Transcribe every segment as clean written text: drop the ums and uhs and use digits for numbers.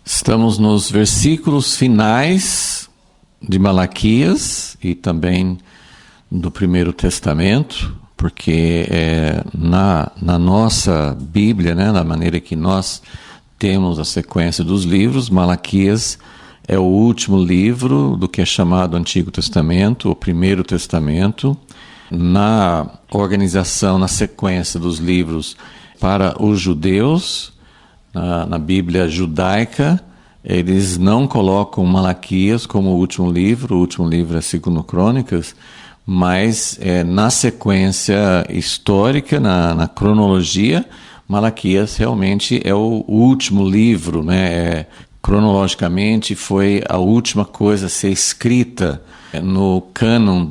Estamos nos versículos finais de Malaquias e também do Primeiro Testamento, porque na nossa Bíblia, da maneira que nós temos a sequência dos livros, Malaquias é o último livro do que é chamado Antigo Testamento, o Primeiro Testamento. Na organização, na sequência dos livros para os judeus, na Bíblia judaica, eles não colocam Malaquias como o último livro é 2 Crônicas, mas na sequência histórica, na cronologia, Malaquias realmente é o último livro, cronologicamente foi a última coisa a ser escrita no cânon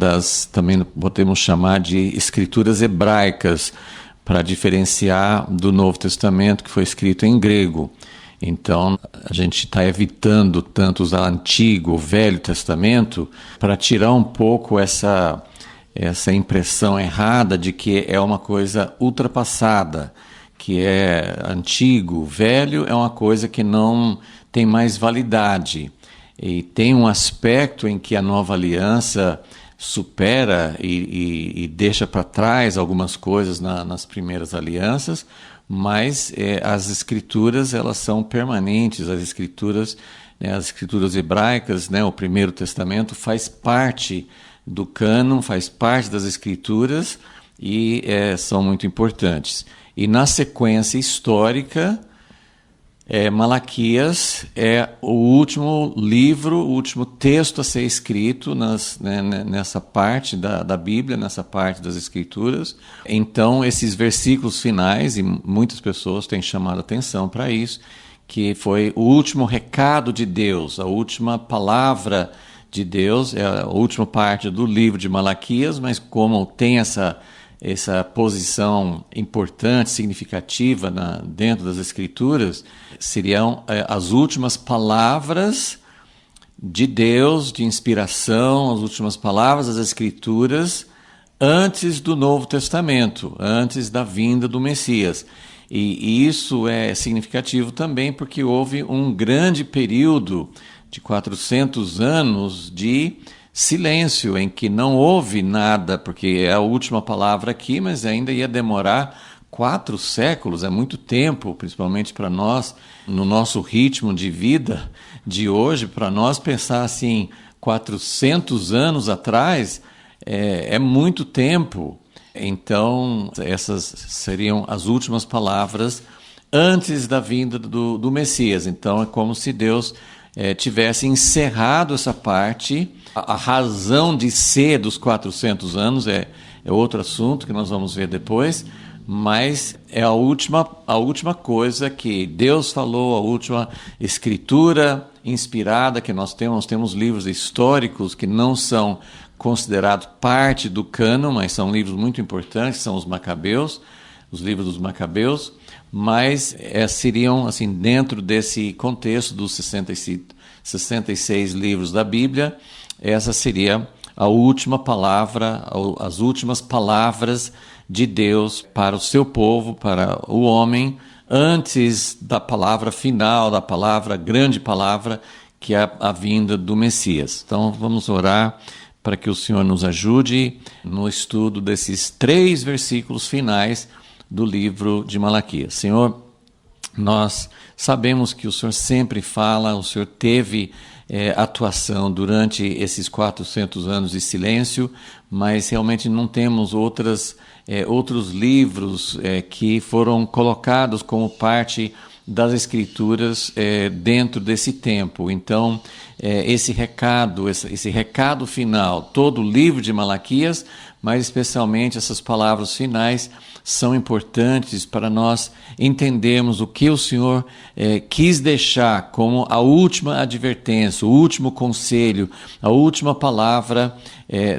também podemos chamar de escrituras hebraicas, para diferenciar do Novo Testamento, que foi escrito em grego. Então, a gente está evitando tanto usar Antigo, o Velho Testamento, para tirar um pouco essa impressão errada de que é uma coisa ultrapassada, que é antigo, velho, é uma coisa que não tem mais validade. E tem um aspecto em que a nova aliança supera e deixa para trás algumas coisas nas primeiras alianças, mas as escrituras elas são permanentes, as escrituras hebraicas, o Primeiro Testamento faz parte do cânon, faz parte das escrituras e são muito importantes. E na sequência histórica, Malaquias é o último livro, o último texto a ser escrito nessa parte da Bíblia, nessa parte das Escrituras. Então, esses versículos finais, e muitas pessoas têm chamado atenção para isso, que foi o último recado de Deus, a última palavra de Deus, é a última parte do livro de Malaquias, mas como tem essa posição importante, significativa dentro das Escrituras, seriam as últimas palavras de Deus, de inspiração, as últimas palavras das Escrituras antes do Novo Testamento, antes da vinda do Messias. E isso é significativo também porque houve um grande período de 400 anos de silêncio, em que não houve nada, porque é a última palavra aqui, mas ainda ia demorar 4 séculos, é muito tempo, principalmente para nós, no nosso ritmo de vida de hoje, para nós pensar assim, 400 anos atrás, é muito tempo. Então, essas seriam as últimas palavras antes da vinda do Messias. Então, é como se Deus tivesse encerrado essa parte. A razão de ser dos 400 anos é outro assunto que nós vamos ver depois, mas é a última coisa que Deus falou, a última escritura inspirada que nós temos. Nós temos livros históricos que não são considerados parte do cânon, mas são livros muito importantes, são os Macabeus, os livros dos Macabeus, mas seriam, assim, dentro desse contexto dos 66 livros da Bíblia, essa seria a última palavra, as últimas palavras de Deus para o seu povo, para o homem, antes da palavra final, da grande palavra, que é a vinda do Messias. Então, vamos orar para que o Senhor nos ajude no estudo desses 3 versículos finais do livro de Malaquias. Senhor, nós sabemos que o Senhor sempre fala, o Senhor teve atuação durante esses 400 anos de silêncio, mas realmente não temos outros livros que foram colocados como parte das Escrituras dentro desse tempo. Então, esse recado final, todo o livro de Malaquias, mas especialmente essas palavras finais, são importantes para nós entendermos o que o Senhor quis deixar como a última advertência, o último conselho, a última palavra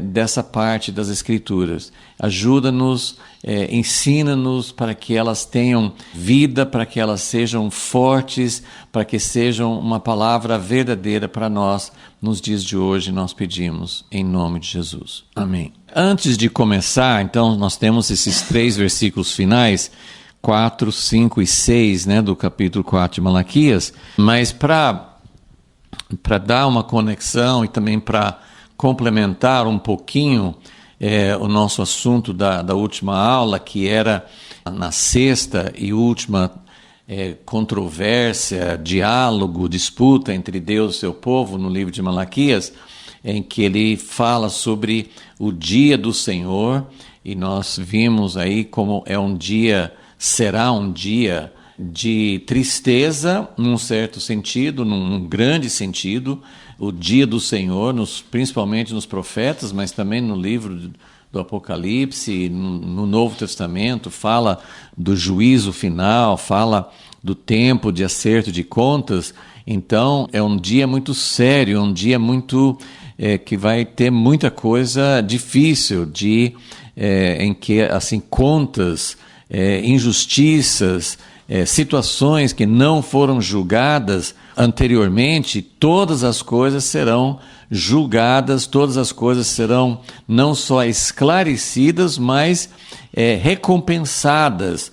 dessa parte das Escrituras. Ajuda-nos, ensina-nos para que elas tenham vida, para que elas sejam fortes, para que sejam uma palavra verdadeira para nós nos dias de hoje, nós pedimos em nome de Jesus. Amém. Antes de começar, então, nós temos esses 3 versículos finais 4, 5 e 6, né, do capítulo 4 de Malaquias, mas para dar uma conexão e também para complementar um pouquinho o nosso assunto da última aula, que era na sexta e última controvérsia, diálogo, disputa entre Deus e seu povo no livro de Malaquias, em que ele fala sobre o dia do Senhor, e nós vimos aí como será um dia de tristeza, num certo sentido, num grande sentido, o dia do Senhor, principalmente nos profetas, mas também no livro do Apocalipse, no Novo Testamento, fala do juízo final, fala do tempo de acerto de contas. Então é um dia muito sério, um dia muito que vai ter muita coisa difícil em que assim contas, injustiças, situações que não foram julgadas anteriormente, todas as coisas serão julgadas, todas as coisas serão não só esclarecidas, mas recompensadas.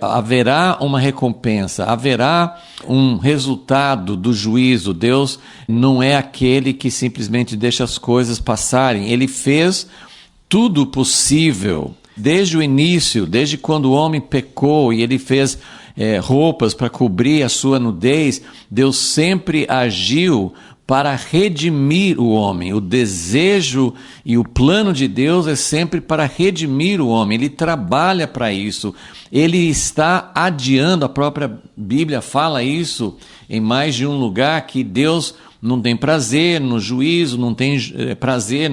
Haverá uma recompensa, haverá um resultado do juízo. Deus não é aquele que simplesmente deixa as coisas passarem. Ele fez tudo possível desde o início, desde quando o homem pecou e ele fez roupas para cobrir a sua nudez. Deus sempre agiu para redimir o homem. O desejo e o plano de Deus é sempre para redimir o homem. Ele trabalha para isso. Ele está adiando, a própria Bíblia fala isso em mais de um lugar, que Deus não tem prazer no juízo, não tem prazer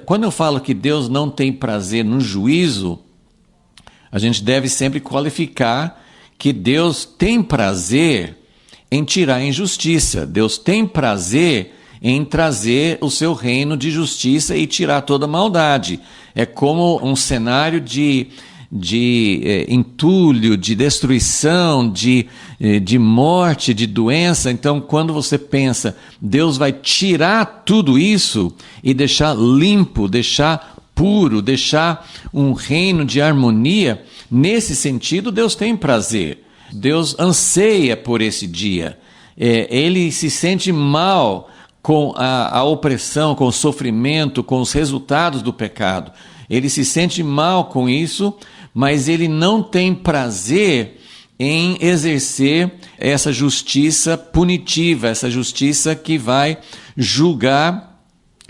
quando eu falo que Deus não tem prazer no juízo, a gente deve sempre qualificar que Deus tem prazer em tirar a injustiça. Deus tem prazer em trazer o seu reino de justiça e tirar toda a maldade. É como um cenário de entulho, de destruição, de morte, de doença. Então, quando você pensa, Deus vai tirar tudo isso e deixar limpo, deixar puro, deixar um reino de harmonia, nesse sentido, Deus tem prazer. Deus anseia por esse dia. Ele se sente mal com a opressão, com o sofrimento, com os resultados do pecado. Ele se sente mal com isso, mas ele não tem prazer em exercer essa justiça punitiva, essa justiça que vai julgar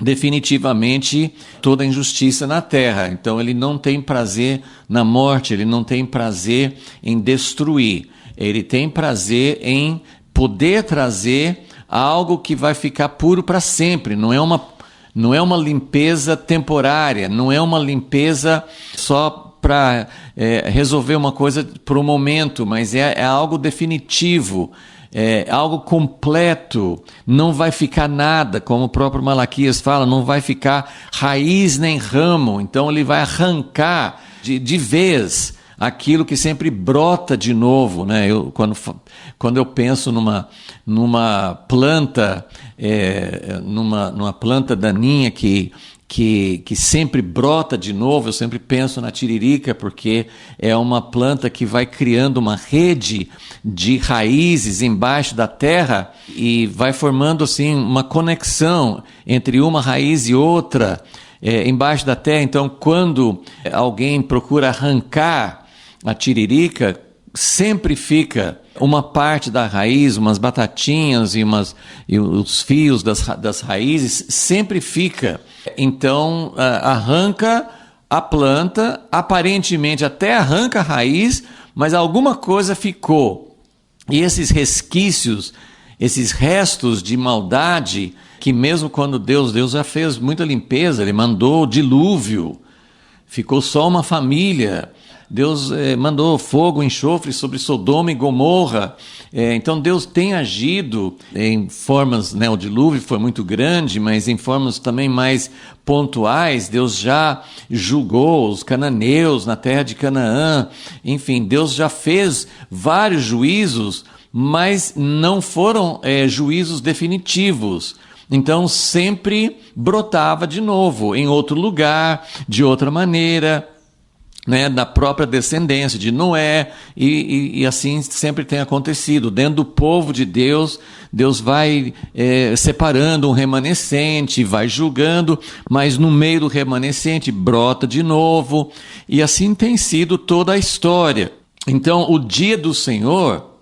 definitivamente toda a injustiça na terra. Então ele não tem prazer na morte, ele não tem prazer em destruir. Ele tem prazer em poder trazer algo que vai ficar puro para sempre. Não é uma limpeza temporária, não é uma limpeza só para resolver uma coisa por um momento, mas é algo definitivo, algo completo. Não vai ficar nada, como o próprio Malaquias fala, não vai ficar raiz nem ramo. Então ele vai arrancar de vez aquilo que sempre brota de novo, né? Quando eu penso numa planta, numa planta daninha que sempre brota de novo, eu sempre penso na tiririca, porque é uma planta que vai criando uma rede de raízes embaixo da terra e vai formando assim uma conexão entre uma raiz e outra embaixo da terra. Então, quando alguém procura arrancar a tiririca, sempre fica uma parte da raiz, umas batatinhas e os fios das raízes, sempre fica. Então, arranca a planta, aparentemente até arranca a raiz, mas alguma coisa ficou. E esses resquícios, esses restos de maldade, que mesmo quando Deus já fez muita limpeza, ele mandou o dilúvio, ficou só uma família. Deus mandou fogo, enxofre sobre Sodoma e Gomorra. Então Deus tem agido em formas, né, o dilúvio foi muito grande, mas em formas também mais pontuais. Deus já julgou os cananeus na terra de Canaã. Enfim, Deus já fez vários juízos, mas não foram juízos definitivos. Então sempre brotava de novo, em outro lugar, de outra maneira. né, da própria descendência de Noé, e assim sempre tem acontecido. Dentro do povo de Deus, Deus vai separando um remanescente, vai julgando, mas no meio do remanescente brota de novo, e assim tem sido toda a história. Então, o dia do Senhor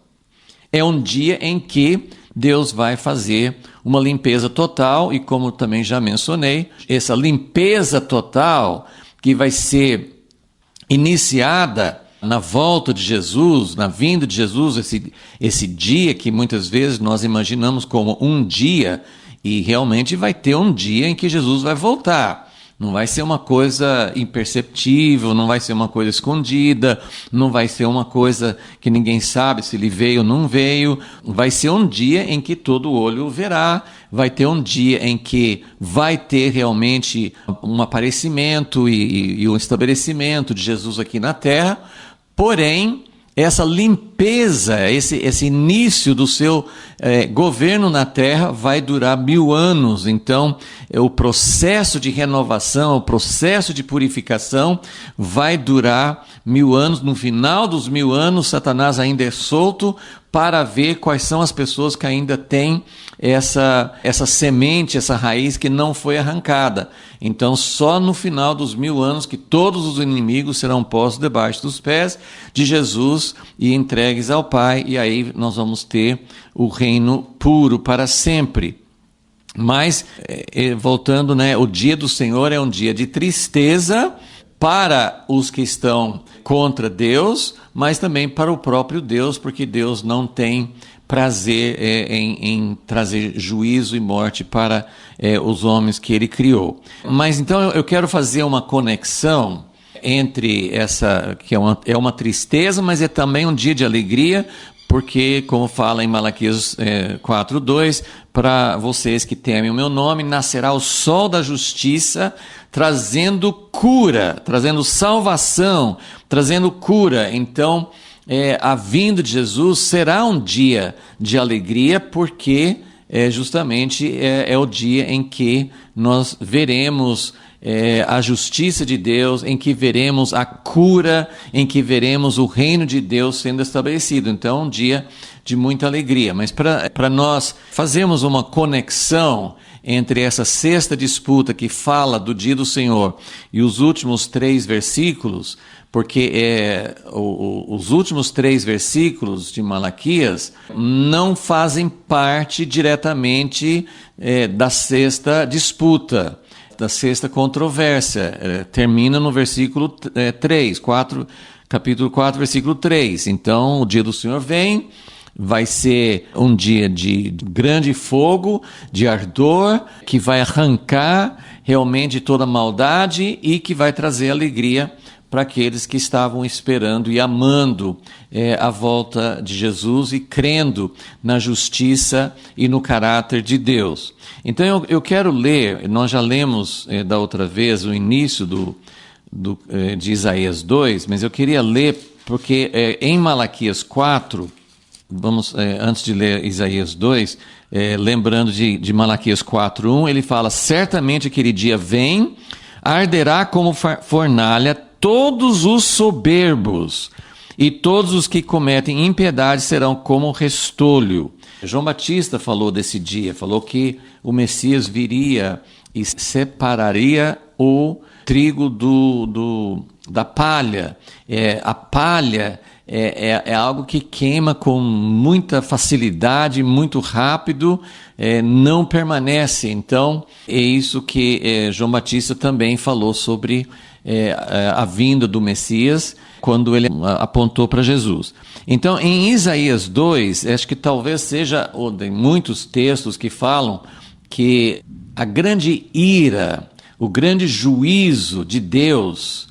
é um dia em que Deus vai fazer uma limpeza total, e como também já mencionei, essa limpeza total que vai ser iniciada na volta de Jesus, na vinda de Jesus, esse dia que muitas vezes nós imaginamos como um dia, e realmente vai ter um dia em que Jesus vai voltar. Não vai ser uma coisa imperceptível, não vai ser uma coisa escondida, não vai ser uma coisa que ninguém sabe se ele veio ou não veio. Vai ser um dia em que todo olho verá, vai ter um dia em que vai ter realmente um aparecimento e um estabelecimento de Jesus aqui na terra. Porém, essa limpeza, esse início do seu governo na terra vai durar 1000 anos. Então, o processo de renovação, o processo de purificação vai durar 1000 anos. No final dos 1000 anos, Satanás ainda é solto para ver quais são as pessoas que ainda têm essa semente, essa raiz que não foi arrancada. Então, só no final dos 1000 anos que todos os inimigos serão postos debaixo dos pés de Jesus e entregues ao Pai, e aí nós vamos ter o reino puro para sempre. Mas, voltando, né, o dia do Senhor é um dia de tristeza para os que estão contra Deus, mas também para o próprio Deus, porque Deus não tem prazer em trazer juízo e morte para os homens que Ele criou. Mas então eu quero fazer uma conexão entre essa, que é uma tristeza, mas é também um dia de alegria, porque, como fala em Malaquias 4:2, para vocês que temem o meu nome, nascerá o sol da justiça, trazendo cura, trazendo salvação, trazendo cura. Então, a vinda de Jesus será um dia de alegria, porque justamente é o dia em que nós veremos a justiça de Deus, em que veremos a cura, em que veremos o reino de Deus sendo estabelecido. Então, um dia de muita alegria. Mas para nós fazermos uma conexão entre essa sexta disputa que fala do dia do Senhor e os últimos 3 versículos, porque os últimos 3 versículos de Malaquias não fazem parte diretamente da sexta disputa, da sexta controvérsia. Termina no versículo 3, capítulo 4, versículo 3. Então, o dia do Senhor vem, vai ser um dia de grande fogo, de ardor, que vai arrancar realmente toda a maldade e que vai trazer alegria para aqueles que estavam esperando e amando a volta de Jesus e crendo na justiça e no caráter de Deus. Então eu quero ler, nós já lemos da outra vez o início de Isaías 2, mas eu queria ler porque em Malaquias 4, antes de ler Isaías 2, lembrando de Malaquias 4:1, ele fala: certamente aquele dia vem, arderá como fornalha todos os soberbos, e todos os que cometem impiedade serão como restolho. João Batista falou desse dia, falou que o Messias viria e separaria o trigo da palha. A palha é algo que queima com muita facilidade, muito rápido, não permanece. Então, é isso que João Batista também falou sobre a vinda do Messias, quando ele apontou para Jesus. Então, em Isaías 2, acho que talvez seja, tem muitos textos que falam que a grande ira, o grande juízo de Deus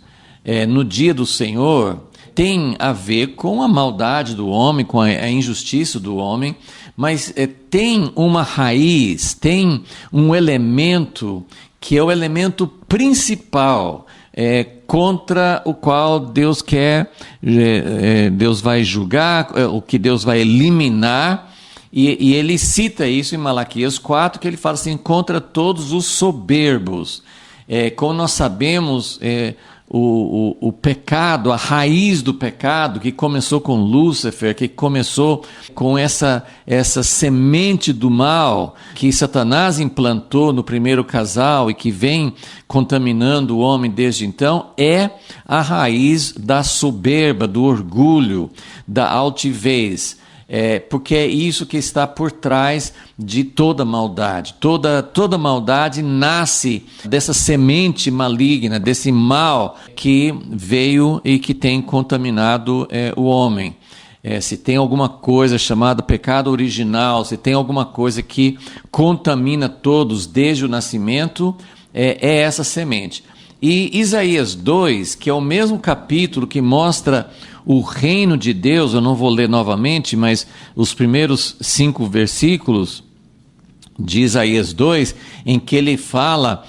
no dia do Senhor tem a ver com a maldade do homem, com a injustiça do homem, mas tem uma raiz, tem um elemento que é o elemento principal contra o qual Deus Deus vai julgar, o que Deus vai eliminar, e ele cita isso em Malaquias 4, que ele fala assim: contra todos os soberbos. Como nós sabemos, o pecado, a raiz do pecado, que começou com Lúcifer, que começou com essa semente do mal que Satanás implantou no primeiro casal e que vem contaminando o homem desde então, é a raiz da soberba, do orgulho, da altivez. Porque é isso que está por trás de toda maldade. Toda maldade nasce dessa semente maligna, desse mal que veio e que tem contaminado o homem. Se tem alguma coisa chamada pecado original, se tem alguma coisa que contamina todos desde o nascimento, é essa semente. E Isaías 2, que é o mesmo capítulo que mostra o reino de Deus, eu não vou ler novamente, mas os primeiros 5 versículos de Isaías 2, em que ele fala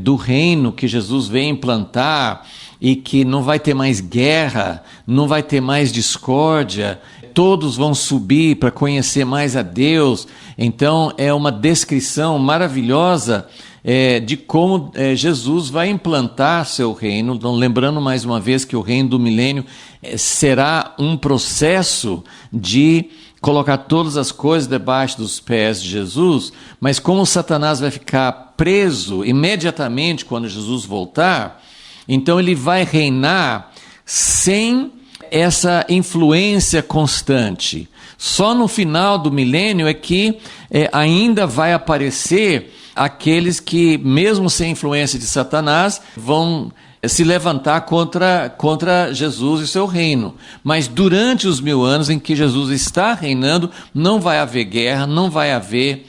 do reino que Jesus vem implantar e que não vai ter mais guerra, não vai ter mais discórdia, todos vão subir para conhecer mais a Deus. Então é uma descrição maravilhosa de como Jesus vai implantar seu reino. Então, lembrando mais uma vez que o reino do milênio será um processo de colocar todas as coisas debaixo dos pés de Jesus, mas como Satanás vai ficar preso imediatamente quando Jesus voltar, então ele vai reinar sem essa influência constante. Só no final do milênio é que ainda vai aparecer aqueles que, mesmo sem influência de Satanás, vão se levantar contra Jesus e seu reino. Mas durante os 1000 anos em que Jesus está reinando, não vai haver guerra, não vai haver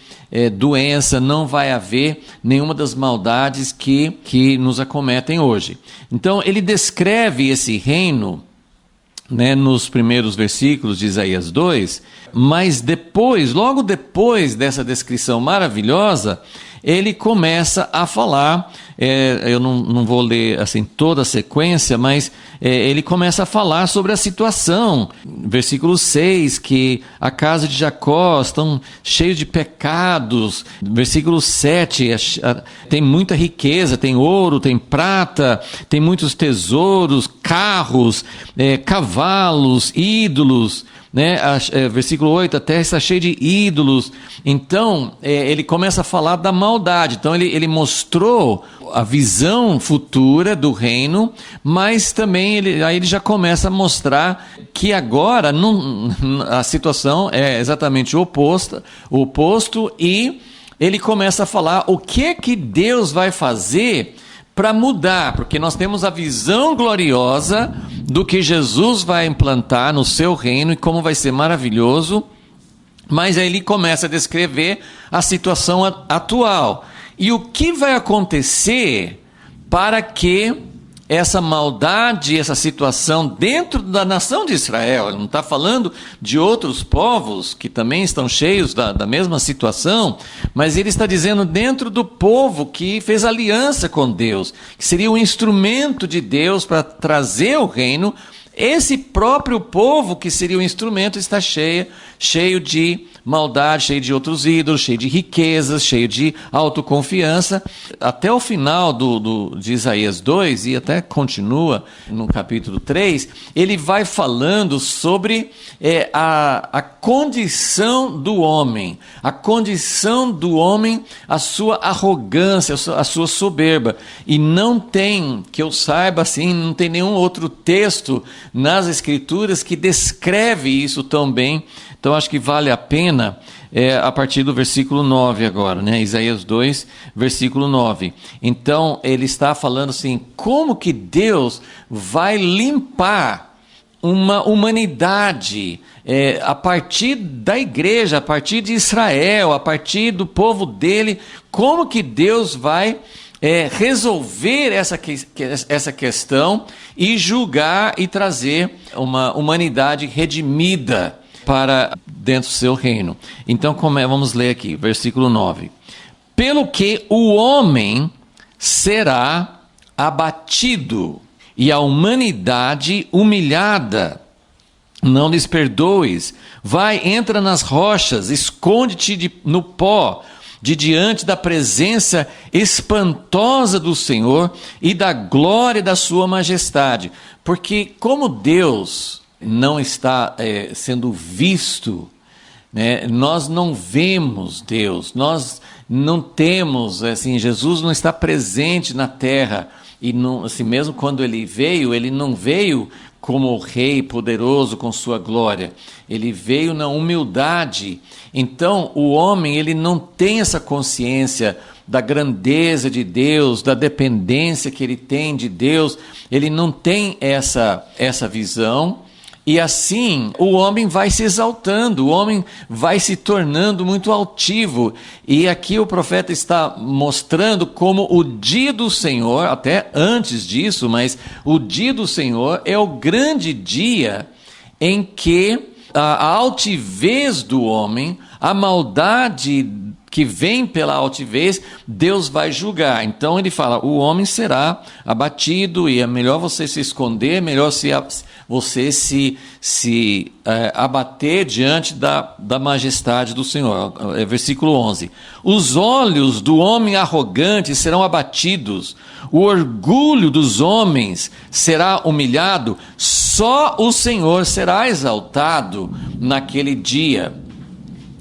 doença, não vai haver nenhuma das maldades que nos acometem hoje. Então ele descreve esse reino, nos primeiros versículos de Isaías 2, mas depois, logo depois dessa descrição maravilhosa, ele começa a falar, eu não vou ler assim toda a sequência, mas ele começa a falar sobre a situação. Versículo 6, que a casa de Jacó estão cheios de pecados. Versículo 7, tem muita riqueza, tem ouro, tem prata, tem muitos tesouros, carros, cavalos, ídolos. Versículo 8, a terra está cheia de ídolos. Então ele começa a falar da maldade. Então ele mostrou a visão futura do reino, mas também aí ele já começa a mostrar que agora a situação é exatamente o oposto, e ele começa a falar o que Deus vai fazer para mudar, porque nós temos a visão gloriosa do que Jesus vai implantar no seu reino e como vai ser maravilhoso, mas aí ele começa a descrever a situação atual. E o que vai acontecer para que essa maldade, essa situação dentro da nação de Israel, ele não está falando de outros povos que também estão cheios da mesma situação, mas ele está dizendo dentro do povo que fez aliança com Deus, que seria um instrumento de Deus para trazer o reino. Esse próprio povo que seria o instrumento está cheio de maldade, cheio de outros ídolos, cheio de riquezas, cheio de autoconfiança. Até o final de Isaías 2, e até continua no capítulo 3, ele vai falando sobre a condição do homem, a sua arrogância, a sua soberba. E não tem, que eu saiba assim, não tem nenhum outro texto nas Escrituras que descreve isso tão bem. Então acho que vale a pena a partir do versículo 9 agora, Isaías 2, versículo 9. Então ele está falando assim, como que Deus vai limpar uma humanidade a partir da igreja, a partir de Israel, a partir do povo dele, como que Deus vai resolver essa questão e julgar e trazer uma humanidade redimida para dentro do seu reino. Então vamos ler aqui, versículo 9. Pelo que o homem será abatido e a humanidade humilhada, não lhes perdoes, vai, entra nas rochas, esconde-te no pó, de diante da presença espantosa do Senhor e da glória da sua majestade. Porque como Deus não está sendo visto, né, nós não vemos Deus, nós não temos, assim, Jesus não está presente na terra, e não, assim, mesmo quando ele não veio como o rei poderoso com sua glória, ele veio na humildade. Então o homem, ele não tem essa consciência da grandeza de Deus, da dependência que ele tem de Deus, ele não tem essa visão. E assim o homem vai se exaltando, o homem vai se tornando muito altivo. E aqui o profeta está mostrando como o dia do Senhor, até antes disso, mas o dia do Senhor é o grande dia em que a altivez do homem, a maldade que vem pela altivez, Deus vai julgar. Então ele fala, o homem será abatido e é melhor você se esconder, é melhor você se abater diante da majestade do Senhor. Versículo 11. Os olhos do homem arrogante serão abatidos, o orgulho dos homens será humilhado, só o Senhor será exaltado naquele dia.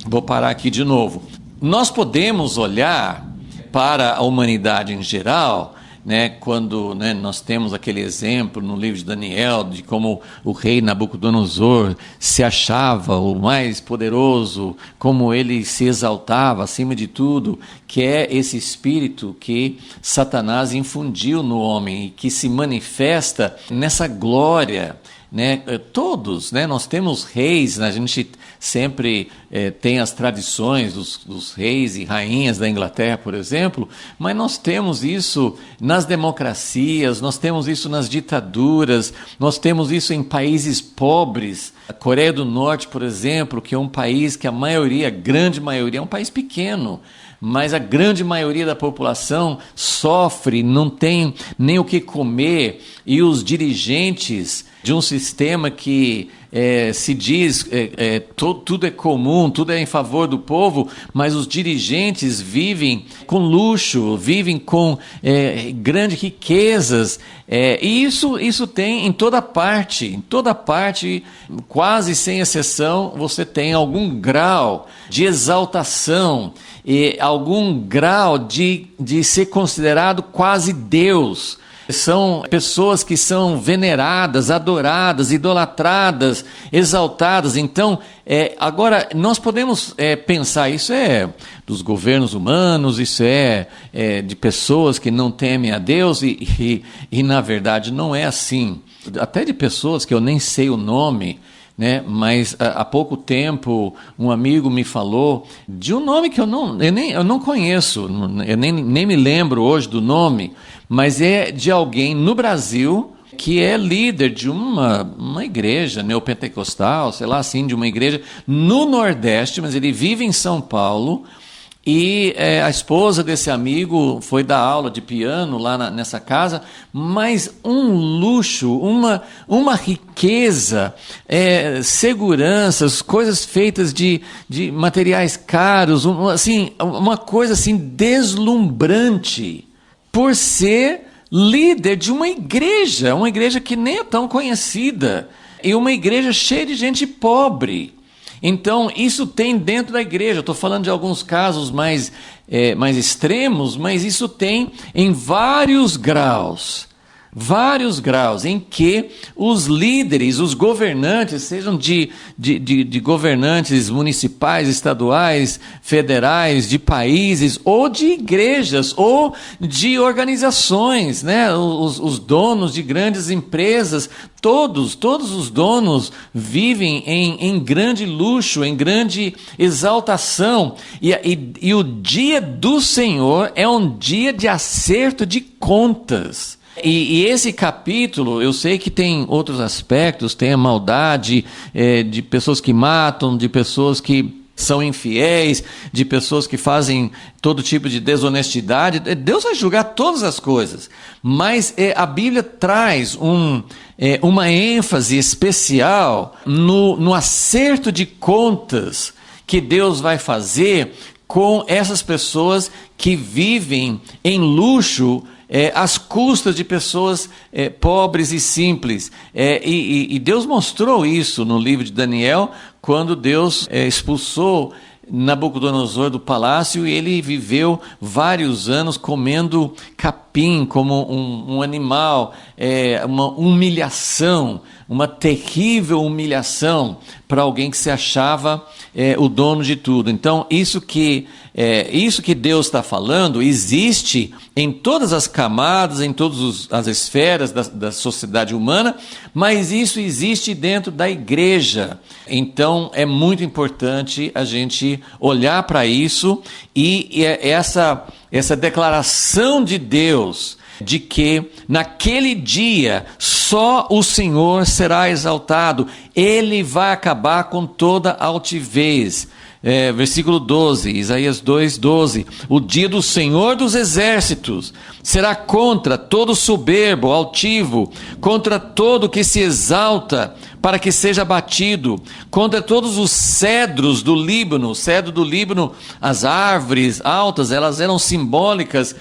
Vou parar aqui de novo. Nós podemos olhar para a humanidade em geral, né, quando, né, nós temos aquele exemplo no livro de Daniel de como o rei Nabucodonosor se achava o mais poderoso, como ele se exaltava acima de tudo, que é esse espírito que Satanás infundiu no homem e que se manifesta nessa glória. Né, todos, né, nós temos reis, né, a gente sempre tem as tradições dos reis e rainhas da Inglaterra, por exemplo, mas nós temos isso nas democracias, nós temos isso nas ditaduras, nós temos isso em países pobres. A Coreia do Norte, por exemplo, que é um país que a grande maioria, é um país pequeno, mas a grande maioria da população sofre, não tem nem o que comer, e os dirigentes de um sistema que se diz tudo é comum, tudo é em favor do povo, mas os dirigentes vivem com luxo, vivem com grandes riquezas, e isso tem em toda parte, quase sem exceção, você tem algum grau de exaltação, e algum grau de ser considerado quase Deus. São pessoas que são veneradas, adoradas, idolatradas, exaltadas. Então, agora, nós podemos pensar, isso é dos governos humanos, isso é de pessoas que não temem a Deus, e na verdade não é assim. Até de pessoas que eu nem sei o nome, né? Mas há pouco tempo um amigo me falou de um nome que eu não conheço, eu nem me lembro hoje do nome, mas é de alguém no Brasil que é líder de uma igreja neopentecostal, sei lá assim, de uma igreja no Nordeste, mas ele vive em São Paulo. E a esposa desse amigo foi dar aula de piano lá nessa casa, mas um luxo, uma riqueza, seguranças, coisas feitas de materiais caros, uma coisa assim deslumbrante, por ser líder de uma igreja que nem é tão conhecida, e uma igreja cheia de gente pobre. Então, isso tem dentro da igreja. Estou falando de alguns casos mais extremos, mas isso tem em vários graus em que os líderes, os governantes, sejam de governantes municipais, estaduais, federais, de países, ou de igrejas, ou de organizações, né? Os donos de grandes empresas, todos os donos vivem em grande luxo, em grande exaltação, e o dia do Senhor é um dia de acerto de contas. E esse capítulo, eu sei que tem outros aspectos, tem a maldade de pessoas que matam, de pessoas que são infiéis, de pessoas que fazem todo tipo de desonestidade. Deus vai julgar todas as coisas, mas a Bíblia traz uma ênfase especial no acerto de contas que Deus vai fazer com essas pessoas que vivem em luxo, às custas de pessoas pobres e simples. E Deus mostrou isso no livro de Daniel, quando Deus expulsou Nabucodonosor do palácio, e ele viveu vários anos comendo capim como um animal, uma humilhação, uma terrível humilhação para alguém que se achava o dono de tudo. Então, isso que Deus está falando existe em todas as camadas, em todas as esferas da sociedade humana, mas isso existe dentro da igreja. Então, é muito importante a gente olhar para isso, e essa declaração de Deus de que naquele dia só o Senhor será exaltado, Ele vai acabar com toda altivez. Versículo 12, Isaías 2:12, o dia do Senhor dos exércitos será contra todo soberbo, altivo, contra todo que se exalta para que seja abatido, contra todos os cedros do Líbano. Cedro do Líbano, as árvores altas, elas eram simbólicas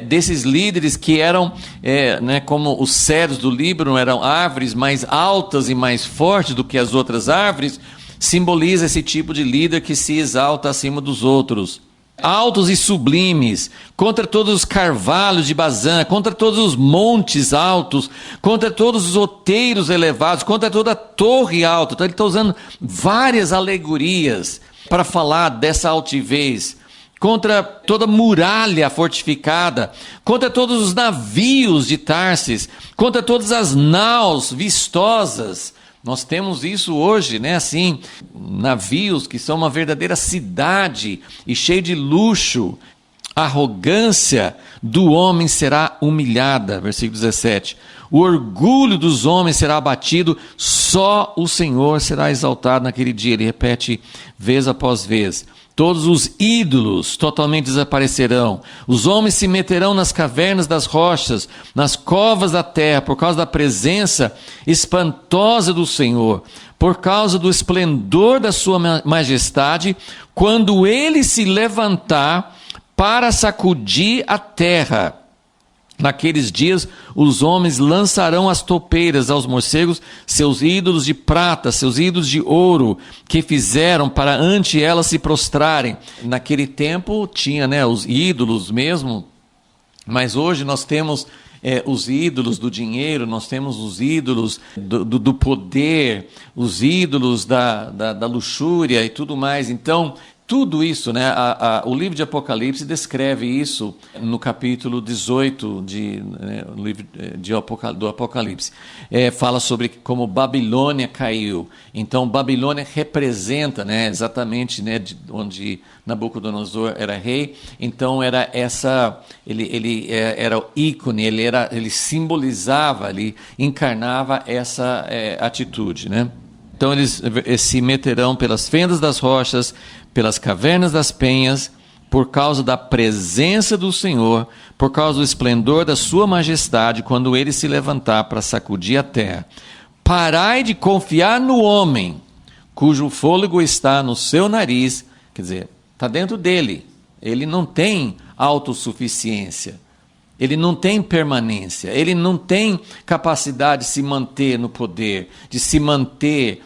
desses líderes que eram, como os cedros do Líbano eram árvores mais altas e mais fortes do que as outras árvores, simboliza esse tipo de líder que se exalta acima dos outros. Altos e sublimes, contra todos os carvalhos de Bazã, contra todos os montes altos, contra todos os outeiros elevados, contra toda a torre alta. Então ele está usando várias alegorias para falar dessa altivez. Contra toda muralha fortificada, contra todos os navios de Tarsis, contra todas as naus vistosas. Nós temos isso hoje, assim, navios que são uma verdadeira cidade e cheio de luxo. A arrogância do homem será humilhada, versículo 17. O orgulho dos homens será abatido, só o Senhor será exaltado naquele dia. Ele repete vez após vez. Todos os ídolos totalmente desaparecerão. Os homens se meterão nas cavernas das rochas, nas covas da terra, por causa da presença espantosa do Senhor, por causa do esplendor da sua majestade, quando ele se levantar para sacudir a terra. Naqueles dias, os homens lançarão as topeiras aos morcegos, seus ídolos de prata, seus ídolos de ouro, que fizeram para ante elas se prostrarem. Naquele tempo tinha os ídolos mesmo, mas hoje nós temos os ídolos do dinheiro, nós temos os ídolos do poder, os ídolos da luxúria e tudo mais. Então, tudo isso, o livro de Apocalipse descreve isso no capítulo 18 no livro do Apocalipse. Fala sobre como Babilônia caiu. Então, Babilônia representa exatamente onde Nabucodonosor era rei. Então, era ele era o ícone, ele simbolizava, ele encarnava essa atitude, Então eles se meterão pelas fendas das rochas, pelas cavernas das penhas, por causa da presença do Senhor, por causa do esplendor da sua majestade, quando ele se levantar para sacudir a terra. Parai de confiar no homem, cujo fôlego está no seu nariz, quer dizer, está dentro dele. Ele não tem autossuficiência. Ele não tem permanência, ele não tem capacidade de se manter no poder, de se manter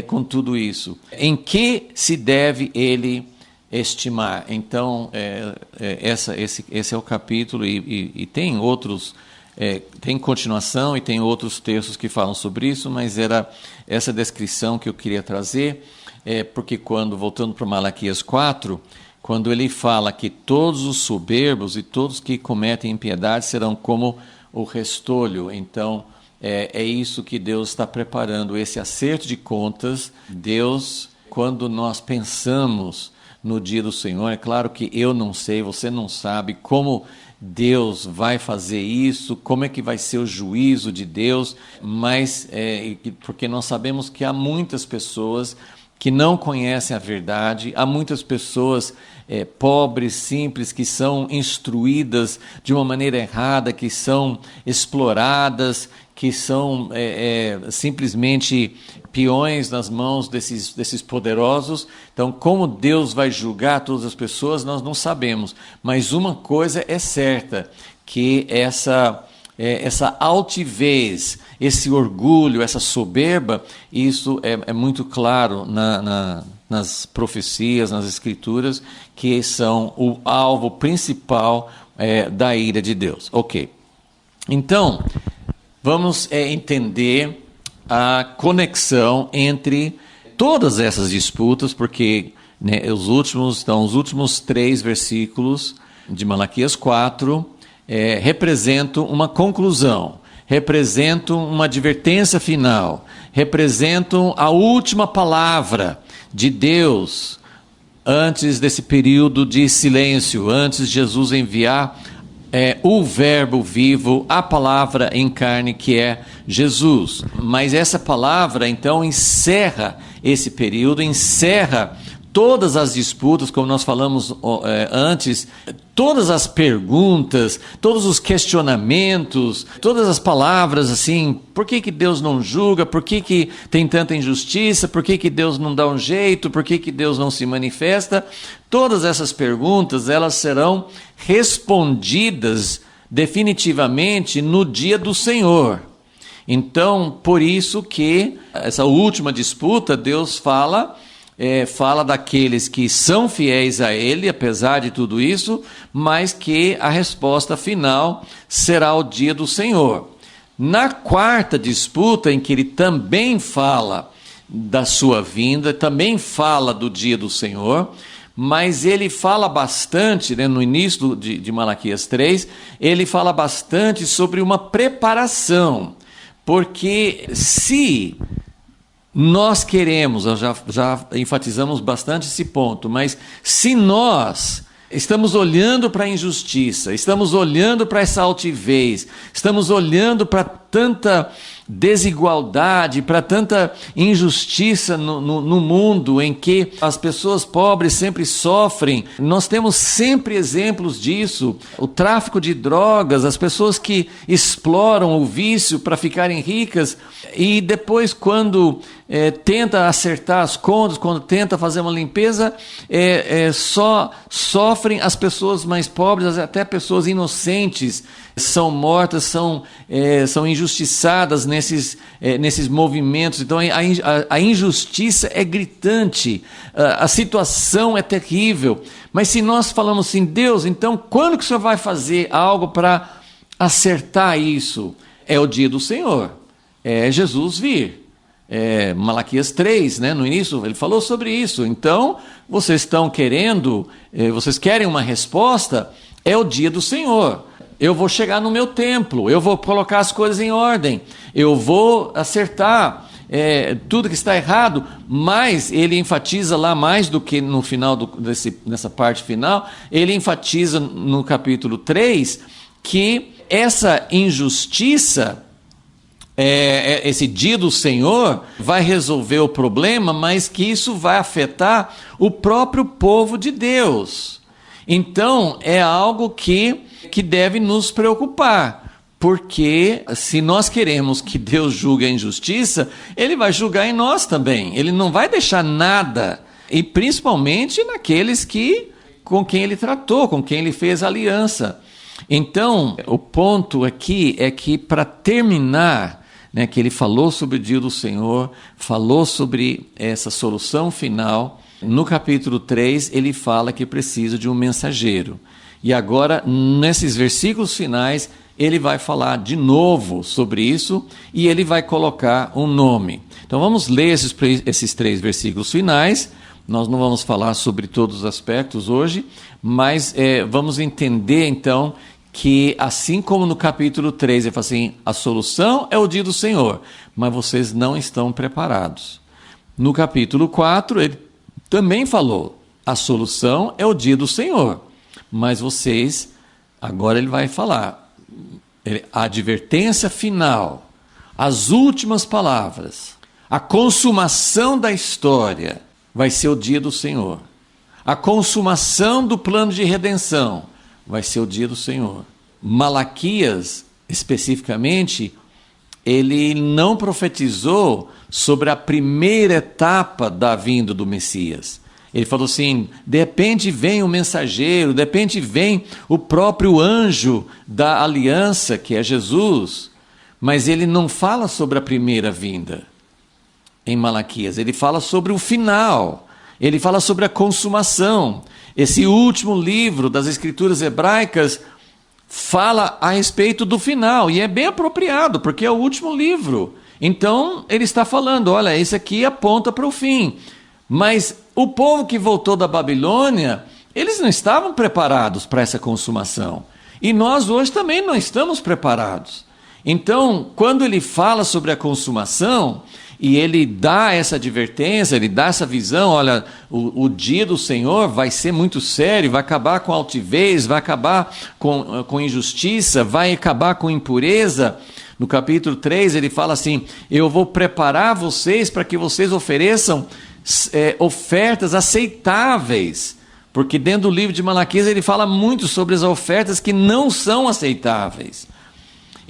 com tudo isso. Em que se deve ele estimar? Então, esse é o capítulo, e tem outros, tem continuação e tem outros textos que falam sobre isso, mas era essa descrição que eu queria trazer, porque voltando para Malaquias 4, quando ele fala que todos os soberbos e todos que cometem impiedade serão como o restolho. Então, é isso que Deus está preparando, esse acerto de contas. Deus, quando nós pensamos no dia do Senhor, é claro que eu não sei, você não sabe como Deus vai fazer isso, como é que vai ser o juízo de Deus, mas porque nós sabemos que há muitas pessoas que não conhecem a verdade, há muitas pessoas pobres, simples, que são instruídas de uma maneira errada, que são exploradas, que são simplesmente peões nas mãos desses poderosos. Então, como Deus vai julgar todas as pessoas, nós não sabemos. Mas uma coisa é certa, que essa altivez, esse orgulho, essa soberba, isso é muito claro nas profecias, nas escrituras, que são o alvo principal da ira de Deus. Ok. Então, vamos entender a conexão entre todas essas disputas, porque os últimos 3 versículos de Malaquias 4 representam uma conclusão, representam uma advertência final, representam a última palavra de Deus antes desse período de silêncio, antes de Jesus enviar o verbo vivo, a palavra em carne, que é Jesus. Mas essa palavra, então, encerra esse período, encerra todas as disputas, como nós falamos antes, todas as perguntas, todos os questionamentos, todas as palavras assim, por que Deus não julga, por que tem tanta injustiça, por que Deus não dá um jeito, por que Deus não se manifesta, todas essas perguntas, elas serão respondidas definitivamente no dia do Senhor. Então, por isso que essa última disputa, Deus fala daqueles que são fiéis a Ele, apesar de tudo isso, mas que a resposta final será o dia do Senhor. Na quarta disputa, em que ele também fala da sua vinda, também fala do dia do Senhor, mas ele fala bastante, no início de Malaquias 3, ele fala bastante sobre uma preparação, porque se nós queremos, já enfatizamos bastante esse ponto, mas se nós estamos olhando para a injustiça, estamos olhando para essa altivez, estamos olhando para tanta desigualdade, para tanta injustiça no mundo em que as pessoas pobres sempre sofrem, nós temos sempre exemplos disso, o tráfico de drogas, as pessoas que exploram o vício para ficarem ricas e depois quando tenta acertar as contas, quando tenta fazer uma limpeza, só sofrem as pessoas mais pobres, até pessoas inocentes são mortas, são injustiçadas nesses movimentos. Então a injustiça é gritante, a situação é terrível. Mas se nós falamos assim, Deus, então quando que o Senhor vai fazer algo para acertar isso? É o dia do Senhor, é Jesus vir. Malaquias 3, no início ele falou sobre isso. Então vocês querem uma resposta, é o dia do Senhor. Eu vou chegar no meu templo, eu vou colocar as coisas em ordem, eu vou acertar tudo que está errado, mas ele enfatiza lá mais do que no final nessa parte final, ele enfatiza no capítulo 3 que essa injustiça, esse dia do Senhor vai resolver o problema, mas que isso vai afetar o próprio povo de Deus. Então, é algo que deve nos preocupar, porque se nós queremos que Deus julgue a injustiça, Ele vai julgar em nós também. Ele não vai deixar nada, e principalmente naqueles com quem Ele tratou, com quem Ele fez aliança. Então, o ponto aqui é que, para terminar, que Ele falou sobre o dia do Senhor, falou sobre essa solução final. No capítulo 3, ele fala que precisa de um mensageiro. E agora, nesses versículos finais, ele vai falar de novo sobre isso e ele vai colocar um nome. Então vamos ler esses 3 versículos finais. Nós não vamos falar sobre todos os aspectos hoje, mas vamos entender então que, assim como no capítulo 3, ele fala assim, a solução é o dia do Senhor, mas vocês não estão preparados. No capítulo 4, ele também falou, a solução é o dia do Senhor, mas vocês, agora ele vai falar, a advertência final, as últimas palavras, a consumação da história vai ser o dia do Senhor. A consumação do plano de redenção vai ser o dia do Senhor. Malaquias, especificamente, ele não profetizou sobre a primeira etapa da vinda do Messias. Ele falou assim, de repente vem o mensageiro, de repente vem o próprio anjo da aliança, que é Jesus, mas ele não fala sobre a primeira vinda em Malaquias, ele fala sobre o final, ele fala sobre a consumação. Esse último livro das Escrituras hebraicas fala a respeito do final, e é bem apropriado, porque é o último livro. Então, ele está falando, olha, esse aqui aponta para o fim. Mas o povo que voltou da Babilônia, eles não estavam preparados para essa consumação. E nós hoje também não estamos preparados. Então, quando ele fala sobre a consumação, e ele dá essa advertência, ele dá essa visão, olha, o dia do Senhor vai ser muito sério, vai acabar com altivez, vai acabar com injustiça, vai acabar com impureza. No capítulo 3 ele fala assim, eu vou preparar vocês para que vocês ofereçam ofertas aceitáveis, porque dentro do livro de Malaquias ele fala muito sobre as ofertas que não são aceitáveis.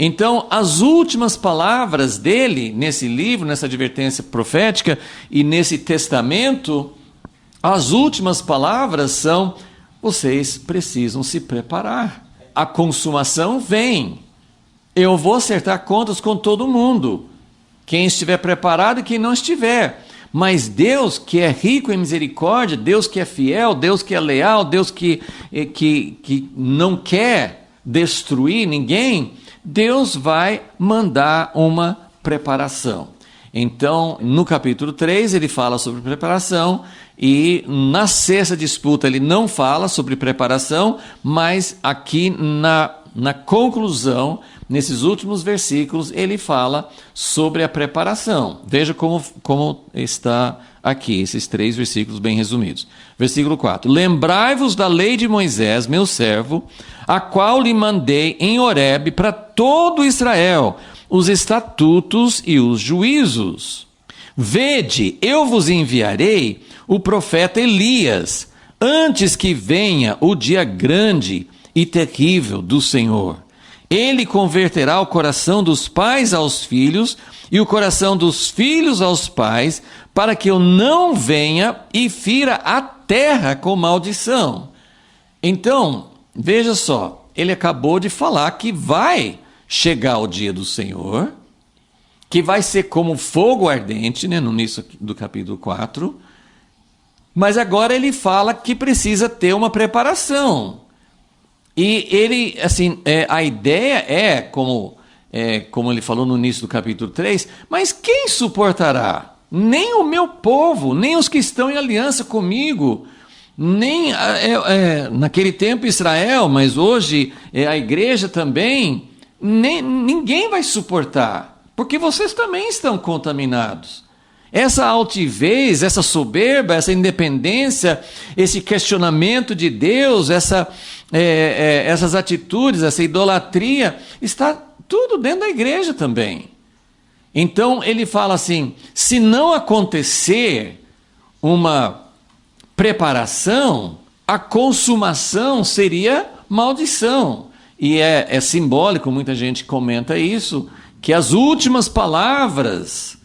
Então, as últimas palavras dele, nesse livro, nessa advertência profética e nesse testamento, as últimas palavras são, vocês precisam se preparar. A consumação vem. Eu vou acertar contas com todo mundo. Quem estiver preparado e quem não estiver. Mas Deus que é rico em misericórdia, Deus que é fiel, Deus que é leal, Deus que não quer destruir ninguém, Deus vai mandar uma preparação. Então, no capítulo 3, ele fala sobre preparação, e na sexta disputa ele não fala sobre preparação, mas aqui na conclusão, nesses últimos versículos, ele fala sobre a preparação. Veja como está aqui, esses 3 versículos bem resumidos. Versículo 4. Lembrai-vos da lei de Moisés, meu servo, a qual lhe mandei em Horebe para todo Israel, os estatutos e os juízos. Vede, eu vos enviarei o profeta Elias, antes que venha o dia grande e terrível do Senhor. Ele converterá o coração dos pais aos filhos e o coração dos filhos aos pais, para que eu não venha e fira a terra com maldição. Então, veja só, ele acabou de falar que vai chegar o dia do Senhor, que vai ser como fogo ardente, né, no início do capítulo 4, mas agora ele fala que precisa ter uma preparação. E ele, assim, a ideia é, como ele falou no início do capítulo 3, mas quem suportará? Nem o meu povo, nem os que estão em aliança comigo, nem naquele tempo Israel, mas hoje a igreja também, ninguém vai suportar, porque vocês também estão contaminados. Essa altivez, essa soberba, essa independência, esse questionamento de Deus, essas atitudes, essa idolatria, está tudo dentro da igreja também. Então ele fala assim, se não acontecer uma preparação, a consumação seria maldição. E é simbólico, muita gente comenta isso, que as últimas palavras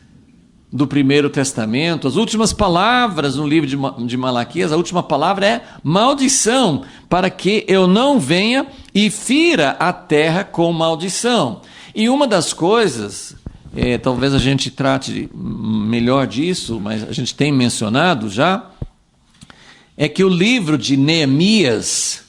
do Primeiro Testamento, as últimas palavras no livro de Malaquias, a última palavra é maldição, para que eu não venha e fira a terra com maldição. E uma das coisas, talvez a gente trate melhor disso, mas a gente tem mencionado já, é que o livro de Neemias,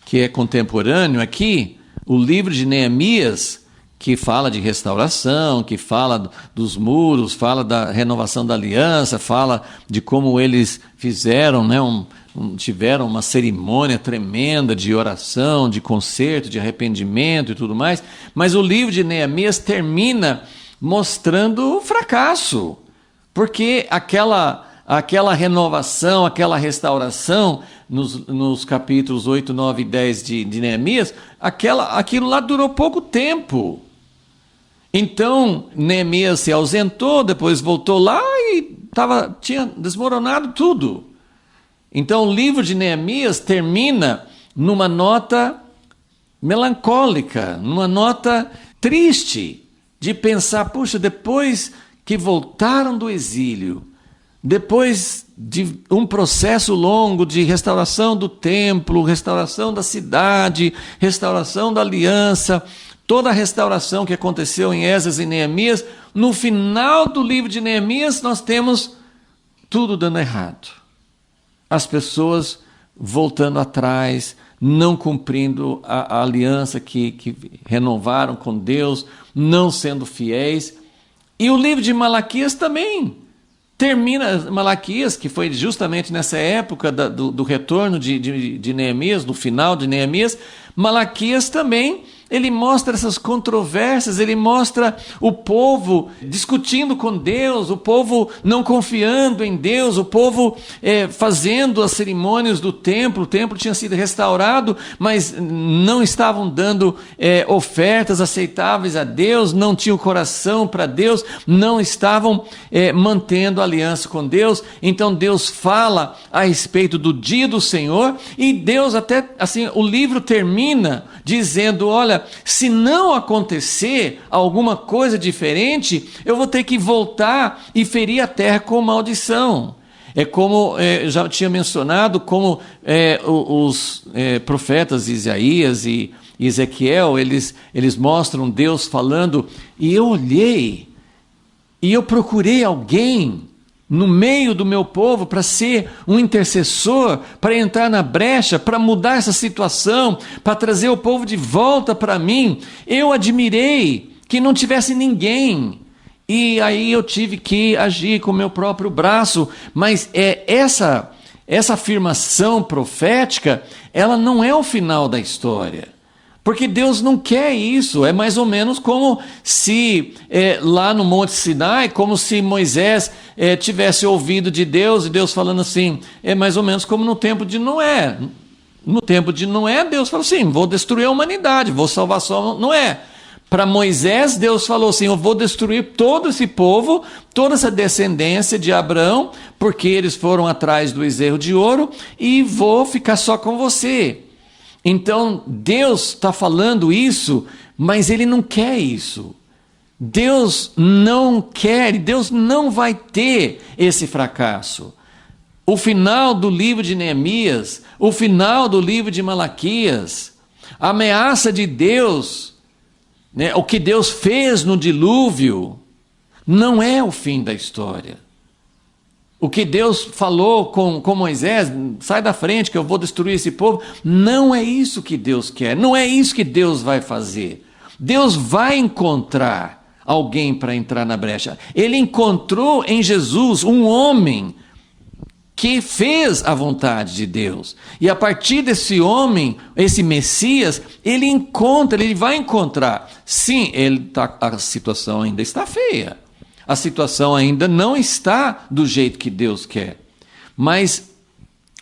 que é contemporâneo aqui, o livro de Neemias, que fala de restauração, que fala dos muros, fala da renovação da aliança, fala de como eles fizeram, né, tiveram uma cerimônia tremenda de oração, de conserto, de arrependimento e tudo mais, mas o livro de Neemias termina mostrando o fracasso, porque aquela renovação, aquela restauração, nos capítulos 8, 9 e 10 de Neemias, aquilo lá durou pouco tempo. Então, Neemias se ausentou, depois voltou lá e tinha desmoronado tudo. Então, o livro de Neemias termina numa nota melancólica, numa nota triste, de pensar, puxa, depois que voltaram do exílio, depois de um processo longo de restauração do templo, restauração da cidade, restauração da aliança, toda a restauração que aconteceu em Esdras e Neemias, no final do livro de Neemias nós temos tudo dando errado. As pessoas voltando atrás, não cumprindo a aliança que renovaram com Deus, não sendo fiéis. E o livro de Malaquias também termina, Malaquias, que foi justamente nessa época do retorno de Neemias, do final de Neemias, Malaquias também, ele mostra essas controvérsias, ele mostra o povo discutindo com Deus, o povo não confiando em Deus, o povo fazendo as cerimônias do templo, o templo tinha sido restaurado, mas não estavam dando ofertas aceitáveis a Deus, não tinham coração para Deus, não estavam mantendo aliança com Deus. Então Deus fala a respeito do dia do Senhor, e Deus até, assim, o livro termina dizendo, olha, se não acontecer alguma coisa diferente, eu vou ter que voltar e ferir a terra com maldição. É como, já tinha mencionado, como os profetas Isaías e Ezequiel, eles mostram Deus falando, e eu olhei, e eu procurei alguém no meio do meu povo para ser um intercessor, para entrar na brecha, para mudar essa situação, para trazer o povo de volta para mim. Eu admirei que não tivesse ninguém, e aí eu tive que agir com o meu próprio braço. Mas essa afirmação profética, ela não é o final da história. Porque Deus não quer isso. É mais ou menos como se lá no Monte Sinai, como se Moisés tivesse ouvido de Deus, e Deus falando assim, é mais ou menos como no tempo de Noé. No tempo de Noé, Deus falou assim, vou destruir a humanidade, vou salvar só Noé. Para Moisés, Deus falou assim, eu vou destruir todo esse povo, toda essa descendência de Abraão, porque eles foram atrás do bezerro de ouro, e vou ficar só com você. Então, Deus está falando isso, mas Ele não quer isso. Deus não quer, Deus não vai ter esse fracasso. O final do livro de Neemias, o final do livro de Malaquias, a ameaça de Deus, né, o que Deus fez no dilúvio, não é o fim da história. O que Deus falou com Moisés, sai da frente que eu vou destruir esse povo, não é isso que Deus quer, não é isso que Deus vai fazer. Deus vai encontrar alguém para entrar na brecha. Ele encontrou em Jesus um homem que fez a vontade de Deus. E a partir desse homem, esse Messias, ele vai encontrar. Sim, a situação ainda está feia. A situação ainda não está do jeito que Deus quer, mas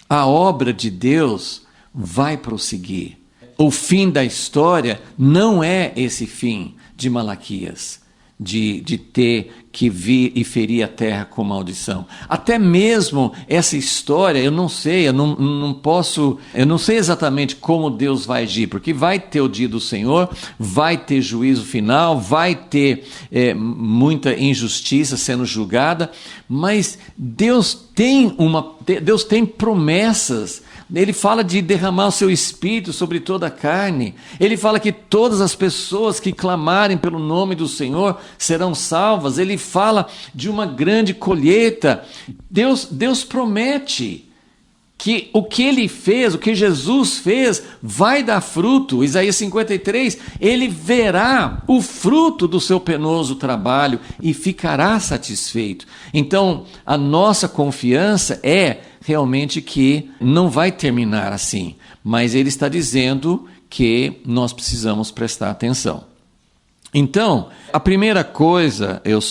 a obra de Deus vai prosseguir. O fim da história não é esse fim de Malaquias, de ter que vir e ferir a terra com maldição. Até mesmo essa história, eu não sei exatamente como Deus vai agir, porque vai ter o dia do Senhor, vai ter juízo final, vai ter muita injustiça sendo julgada, mas Deus tem promessas. Ele fala de derramar o seu espírito sobre toda a carne. Ele fala que todas as pessoas que clamarem pelo nome do Senhor serão salvas. Ele fala de uma grande colheita. Deus promete que o que ele fez, o que Jesus fez, vai dar fruto. Isaías 53, ele verá o fruto do seu penoso trabalho e ficará satisfeito. Então, a nossa confiança é realmente que não vai terminar assim, mas ele está dizendo que nós precisamos prestar atenção. Então, a primeira coisa, eu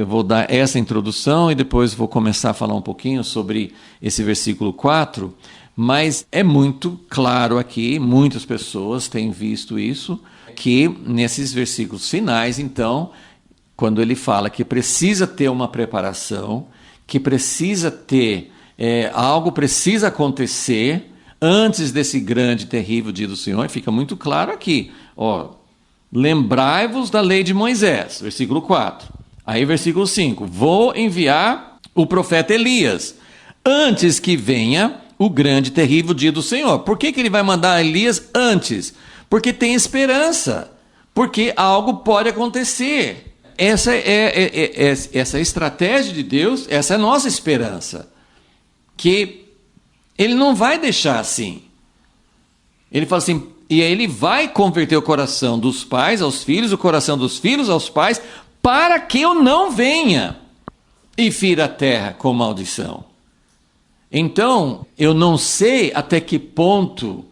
vou dar essa introdução e depois vou começar a falar um pouquinho sobre esse versículo 4, mas é muito claro aqui, muitas pessoas têm visto isso, que nesses versículos finais, então, quando ele fala que precisa ter uma preparação, que precisa ter, algo precisa acontecer antes desse grande, terrível dia do Senhor, fica muito claro aqui, lembrai-vos da lei de Moisés, versículo 4. Aí, versículo 5, vou enviar o profeta Elias, antes que venha o grande e terrível dia do Senhor. Por que ele vai mandar Elias antes? Porque tem esperança, porque algo pode acontecer. Essa é a estratégia de Deus, essa é a nossa esperança, que ele não vai deixar assim. Ele fala assim, e aí ele vai converter o coração dos pais aos filhos, o coração dos filhos aos pais, para que eu não venha e fira a terra com maldição. Então, eu não sei até que ponto,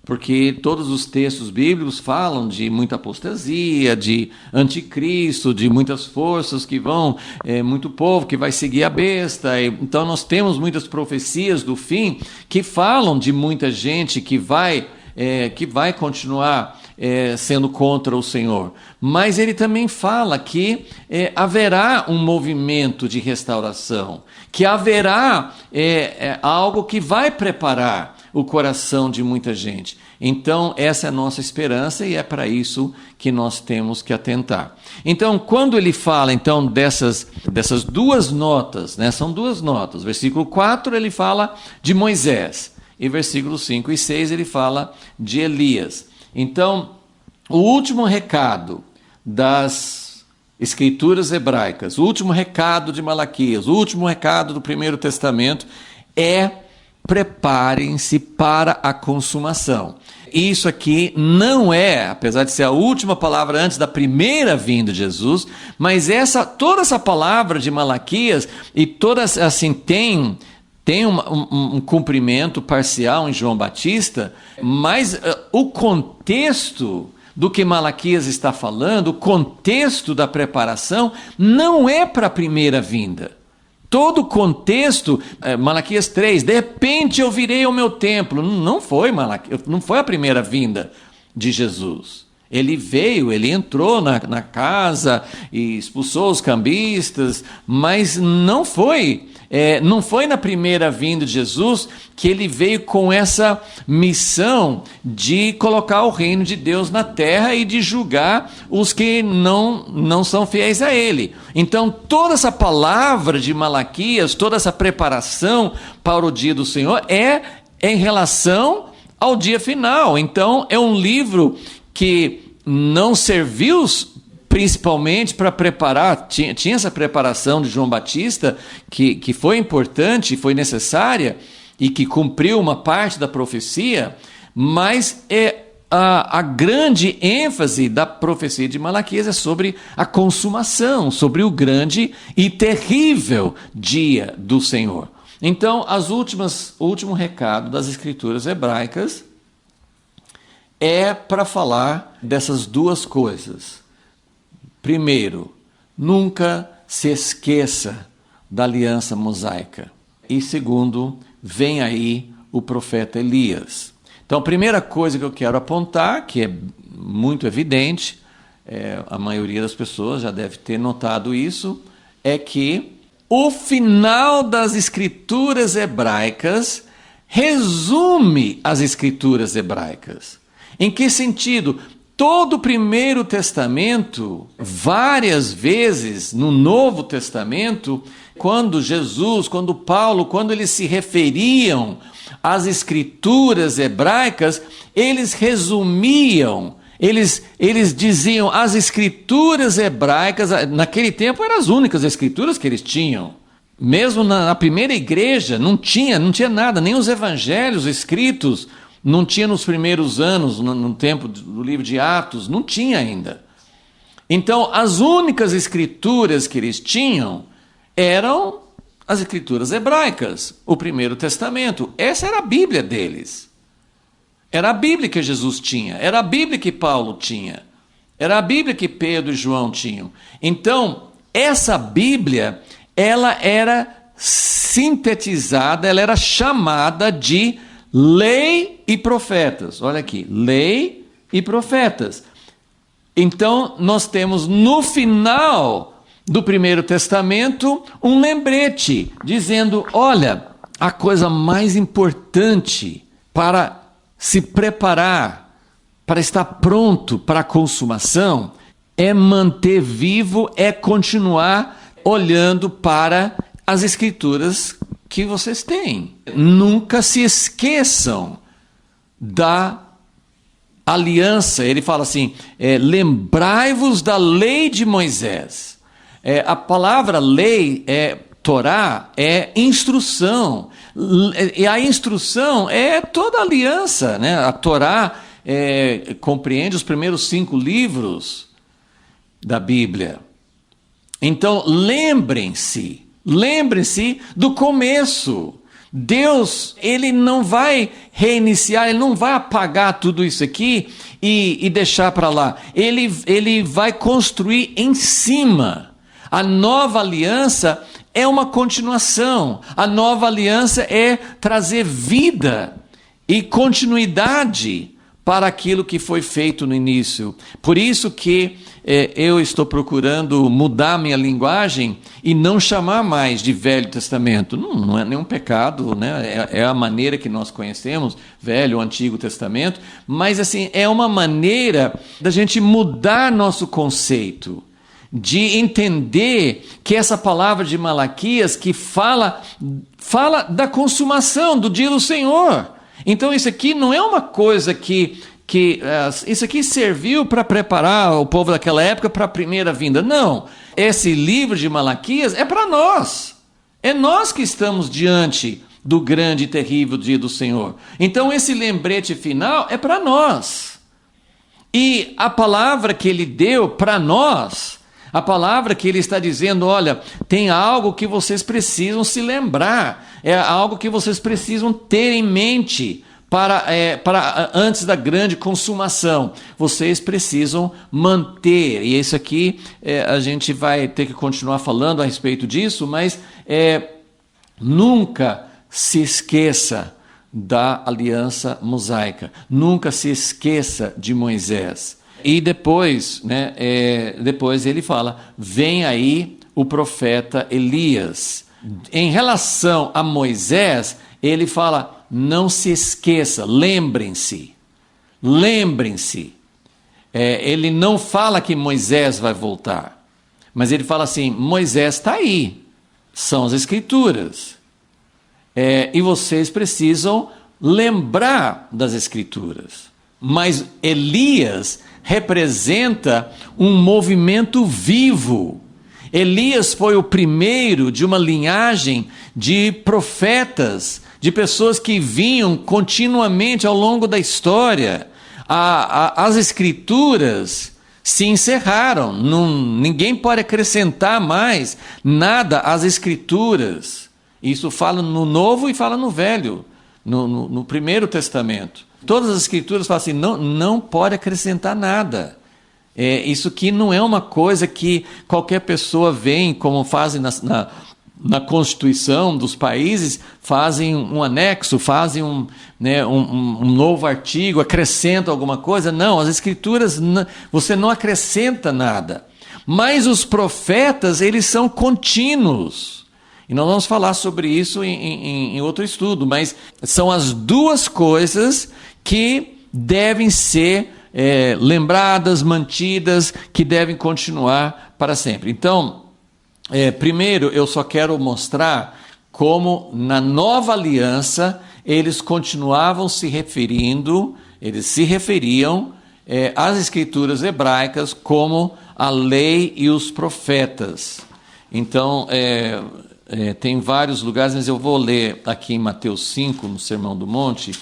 porque todos os textos bíblicos falam de muita apostasia, de anticristo, de muitas forças que vão, muito povo que vai seguir a besta. Então nós temos muitas profecias do fim que falam de muita gente que vai continuar sendo contra o Senhor. Mas ele também fala que haverá um movimento de restauração, que haverá algo que vai preparar o coração de muita gente. Então, essa é a nossa esperança e é para isso que nós temos que atentar. Então, quando ele fala então dessas duas notas, né, são duas notas. Versículo 4 ele fala de Moisés e versículos 5 e 6 ele fala de Elias. Então, o último recado das Escrituras hebraicas, o último recado de Malaquias, o último recado do Primeiro Testamento é: preparem-se para a consumação. Isso aqui não é, apesar de ser a última palavra antes da primeira vinda de Jesus, mas toda essa palavra de Malaquias e todas assim tem um cumprimento parcial em João Batista, mas o contexto do que Malaquias está falando, o contexto da preparação, não é para a primeira vinda. Todo o contexto, Malaquias 3, de repente eu virei ao meu templo. Não foi a primeira vinda de Jesus. Ele veio, ele entrou na casa e expulsou os cambistas, mas não foi na primeira vinda de Jesus que ele veio com essa missão de colocar o reino de Deus na terra e de julgar os que não são fiéis a ele. Então, toda essa palavra de Malaquias, toda essa preparação para o dia do Senhor é em relação ao dia final. Então, é um livro que não serviu principalmente para preparar, tinha essa preparação de João Batista, que foi importante, foi necessária, e que cumpriu uma parte da profecia, mas a grande ênfase da profecia de Malaquias é sobre a consumação, sobre o grande e terrível dia do Senhor. Então, o último recado das Escrituras hebraicas é para falar dessas duas coisas. Primeiro, nunca se esqueça da aliança mosaica. E segundo, vem aí o profeta Elias. Então, a primeira coisa que eu quero apontar, que é muito evidente, a maioria das pessoas já deve ter notado isso, é que o final das Escrituras hebraicas resume as Escrituras hebraicas. Em que sentido? Todo o Primeiro Testamento, várias vezes no Novo Testamento, quando Paulo, quando eles se referiam às Escrituras hebraicas, eles resumiam, eles diziam, as Escrituras hebraicas, naquele tempo eram as únicas Escrituras que eles tinham. Mesmo na primeira igreja não tinha nada, nem os evangelhos escritos, não tinha nos primeiros anos, no tempo do livro de Atos, não tinha ainda. Então, as únicas escrituras que eles tinham eram as escrituras hebraicas, o Primeiro Testamento. Essa era a Bíblia deles. Era a Bíblia que Jesus tinha, era a Bíblia que Paulo tinha, era a Bíblia que Pedro e João tinham. Então, essa Bíblia, ela era sintetizada, ela era chamada de lei e profetas. Olha aqui, lei e profetas. Então, nós temos no final do Primeiro Testamento um lembrete, dizendo, olha, a coisa mais importante para se preparar para estar pronto para a consumação, é manter vivo, é continuar olhando para as escrituras que vocês têm. Nunca se esqueçam da aliança. Ele fala assim, lembrai-vos da lei de Moisés. A palavra lei, Torá, é instrução. E a instrução é toda a aliança, né? A Torá compreende os primeiros 5 livros da Bíblia. Então, lembrem-se do começo. Deus, ele não vai reiniciar, ele não vai apagar tudo isso aqui e deixar para lá. Ele vai construir em cima. A nova aliança é uma continuação. A nova aliança é trazer vida e continuidade para aquilo que foi feito no início. Por isso que eu estou procurando mudar minha linguagem e não chamar mais de Velho Testamento. Não é nenhum pecado, né? É a maneira que nós conhecemos, Velho ou Antigo Testamento, mas assim, é uma maneira da gente mudar nosso conceito, de entender que essa palavra de Malaquias que fala da consumação do dia do Senhor. Então isso aqui não é uma coisa que isso aqui serviu para preparar o povo daquela época para a primeira vinda. Não, esse livro de Malaquias é para nós. É nós que estamos diante do grande e terrível dia do Senhor. Então esse lembrete final é para nós. E a palavra que ele deu para nós, a palavra que ele está dizendo, olha, tem algo que vocês precisam se lembrar, é algo que vocês precisam ter em mente para antes da grande consumação. Vocês precisam manter, e isso aqui a gente vai ter que continuar falando a respeito disso, mas nunca se esqueça da aliança mosaica, nunca se esqueça de Moisés. E depois, depois ele fala, vem aí o profeta Elias. Em relação a Moisés, ele fala, não se esqueça, lembrem-se. Ele não fala que Moisés vai voltar, mas ele fala assim, Moisés está aí, são as escrituras. E vocês precisam lembrar das escrituras. Mas Elias representa um movimento vivo. Elias foi o primeiro de uma linhagem de profetas, de pessoas que vinham continuamente ao longo da história. As escrituras se encerraram, ninguém pode acrescentar mais nada às escrituras. Isso fala no Novo e fala no Velho, no Primeiro Testamento. Todas as escrituras falam assim, não pode acrescentar nada. Isso aqui não é uma coisa que qualquer pessoa vem, como fazem na Constituição dos países, fazem um anexo, fazem um novo artigo, acrescentam alguma coisa. Não, as escrituras, você não acrescenta nada. Mas os profetas, eles são contínuos. E nós vamos falar sobre isso em outro estudo, mas são as duas coisas que devem ser lembradas, mantidas, que devem continuar para sempre. Então, primeiro eu só quero mostrar como na nova aliança eles continuavam eles se referiam às escrituras hebraicas como a lei e os profetas. Então, tem vários lugares, mas eu vou ler aqui em Mateus 5, no Sermão do Monte.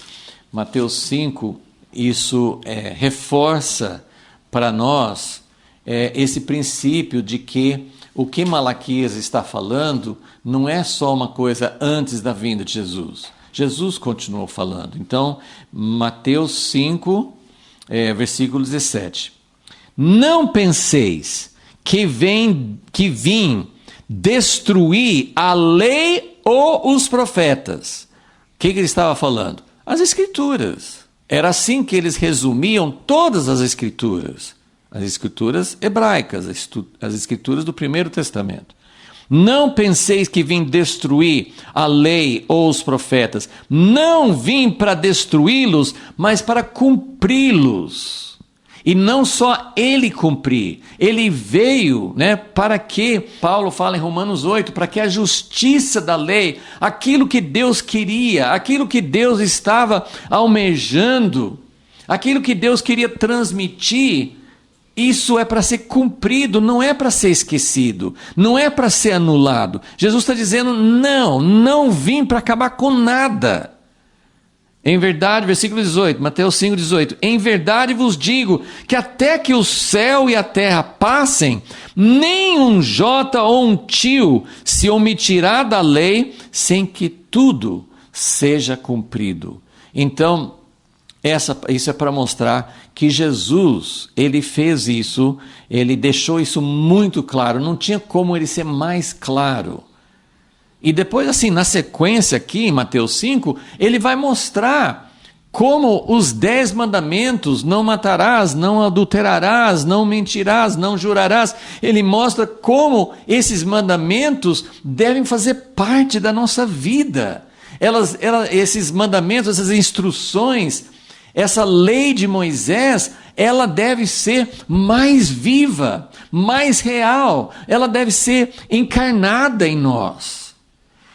Mateus 5, isso reforça para nós esse princípio de que o que Malaquias está falando não é só uma coisa antes da vinda de Jesus. Jesus continuou falando. Então, Mateus 5, versículo 17. Não penseis que vim destruir a lei ou os profetas. O que ele estava falando? As escrituras. Era assim que eles resumiam todas as escrituras hebraicas, as escrituras do Primeiro Testamento. Não penseis que vim destruir a lei ou os profetas. Não vim para destruí-los, mas para cumprir cumpri-los. E não só ele cumprir, ele veio, para que, Paulo fala em Romanos 8, para que a justiça da lei, aquilo que Deus queria, aquilo que Deus estava almejando, aquilo que Deus queria transmitir, isso é para ser cumprido, não é para ser esquecido, não é para ser anulado. Jesus está dizendo, não vim para acabar com nada. Em verdade, versículo 18, Mateus 5,18, em verdade vos digo que até que o céu e a terra passem, nem um jota ou um tio se omitirá da lei sem que tudo seja cumprido. Então, isso é para mostrar que Jesus, ele fez isso, ele deixou isso muito claro, não tinha como ele ser mais claro. E depois, assim, na sequência aqui, em Mateus 5, ele vai mostrar como os 10 mandamentos, não matarás, não adulterarás, não mentirás, não jurarás, ele mostra como esses mandamentos devem fazer parte da nossa vida. Esses mandamentos, essas instruções, essa lei de Moisés, ela deve ser mais viva, mais real, ela deve ser encarnada em nós.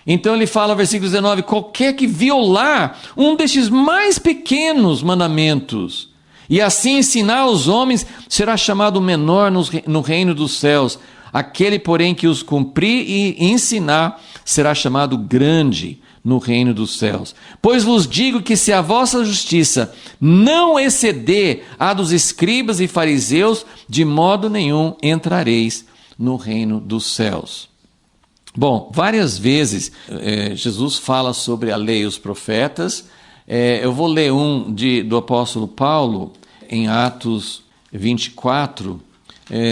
Então ele fala, versículo 19, qualquer que violar um destes mais pequenos mandamentos, e assim ensinar aos homens, será chamado menor no reino dos céus. Aquele, porém, que os cumprir e ensinar, será chamado grande no reino dos céus. Pois vos digo que se a vossa justiça não exceder a dos escribas e fariseus, de modo nenhum entrareis no reino dos céus. Bom, várias vezes Jesus fala sobre a lei e os profetas. Eu vou ler do apóstolo Paulo, em Atos 24,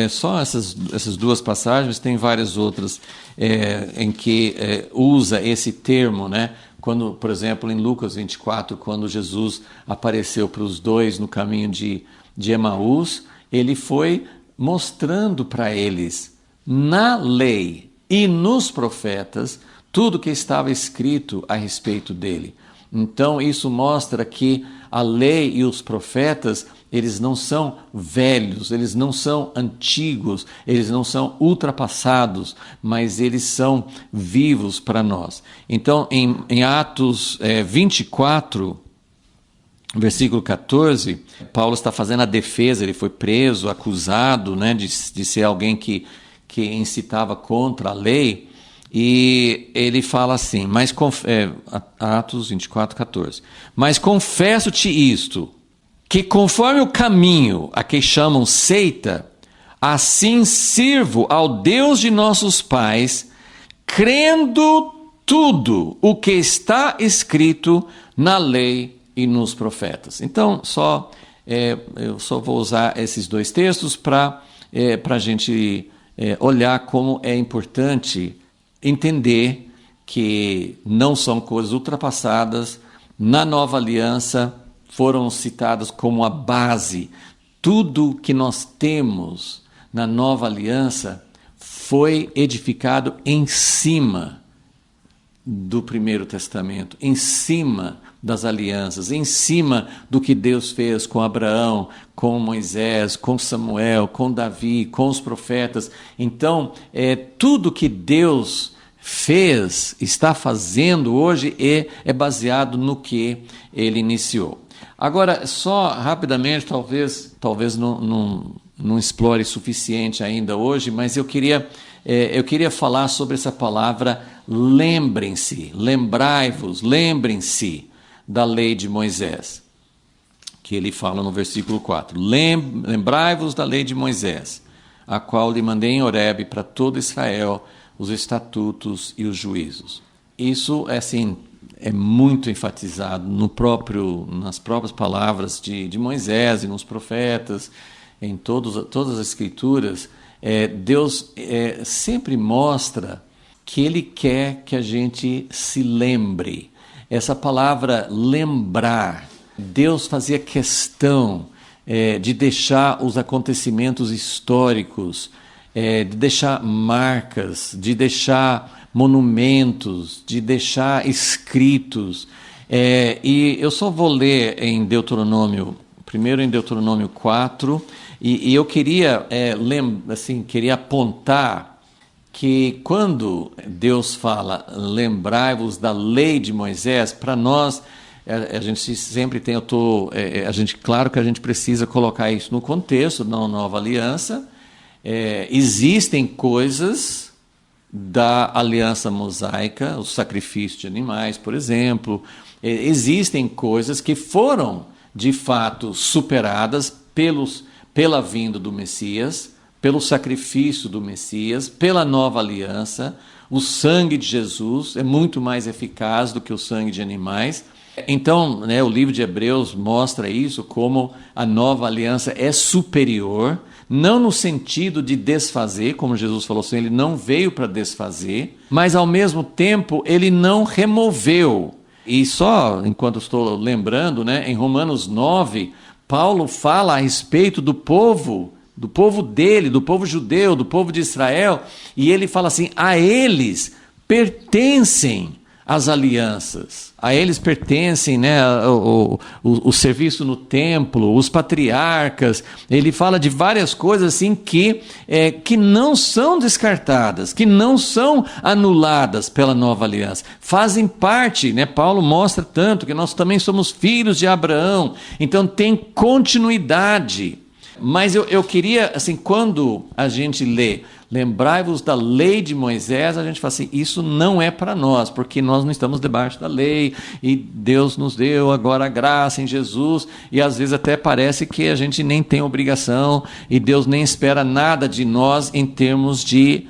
só essas duas passagens, tem várias outras em que usa esse termo, quando, por exemplo, em Lucas 24, quando Jesus apareceu para os dois no caminho de Emaús, ele foi mostrando para eles, na lei e nos profetas, tudo que estava escrito a respeito dele. Então isso mostra que a lei e os profetas, eles não são velhos, eles não são antigos, eles não são ultrapassados, mas eles são vivos para nós. Então em Atos 24, versículo 14, Paulo está fazendo a defesa, ele foi preso, acusado de ser alguém que incitava contra a lei, e ele fala assim, Atos 24, 14, mas confesso-te isto, que conforme o caminho a que chamam seita, assim sirvo ao Deus de nossos pais, crendo tudo o que está escrito na lei e nos profetas. Então, eu só vou usar esses dois textos para a gente olhar como é importante entender que não são coisas ultrapassadas. Na nova aliança foram citadas como a base. Tudo que nós temos na nova aliança foi edificado em cima do Primeiro Testamento, em cima das alianças, em cima do que Deus fez com Abraão, com Moisés, com Samuel, com Davi, com os profetas. Então, tudo que Deus fez, está fazendo hoje, é baseado no que ele iniciou. Agora, só rapidamente, talvez não explore suficiente ainda hoje, mas eu queria falar sobre essa palavra lembrem-se, lembrai-vos, lembrem-se da lei de Moisés, que ele fala no versículo 4. Lembrai-vos da lei de Moisés, a qual lhe mandei em Horebe para todo Israel, os estatutos e os juízos. Isso é muito enfatizado nas próprias palavras de Moisés e nos profetas, em todas as escrituras. Deus sempre mostra que Ele quer que a gente se lembre. Essa palavra lembrar, Deus fazia questão de deixar os acontecimentos históricos, de deixar marcas, de deixar monumentos, de deixar escritos. E eu só vou ler em Deuteronômio, Primeiro em Deuteronômio 4, e eu queria, queria apontar que quando Deus fala, lembrai-vos da lei de Moisés, para nós, a gente sempre tem, claro que a gente precisa colocar isso no contexto da nova aliança. Existem coisas da aliança mosaica, o sacrifício de animais, por exemplo, existem coisas que foram, de fato, superadas pela vinda do Messias, pelo sacrifício do Messias, pela nova aliança. O sangue de Jesus é muito mais eficaz do que o sangue de animais. Então, o livro de Hebreus mostra isso, como a nova aliança é superior, não no sentido de desfazer, como Jesus falou assim, ele não veio para desfazer, mas ao mesmo tempo ele não removeu. E só, enquanto estou lembrando, em Romanos 9, Paulo fala a respeito do povo dele, do povo judeu, do povo de Israel, e ele fala assim, a eles pertencem as alianças, a eles pertencem o serviço no templo, os patriarcas. Ele fala de várias coisas assim que não são descartadas, que não são anuladas pela nova aliança, fazem parte, Paulo mostra tanto que nós também somos filhos de Abraão, então tem continuidade. Mas eu queria, assim, quando a gente lê, lembrai-vos da lei de Moisés, a gente fala assim, isso não é para nós, porque nós não estamos debaixo da lei, e Deus nos deu agora a graça em Jesus, e às vezes até parece que a gente nem tem obrigação, e Deus nem espera nada de nós em termos de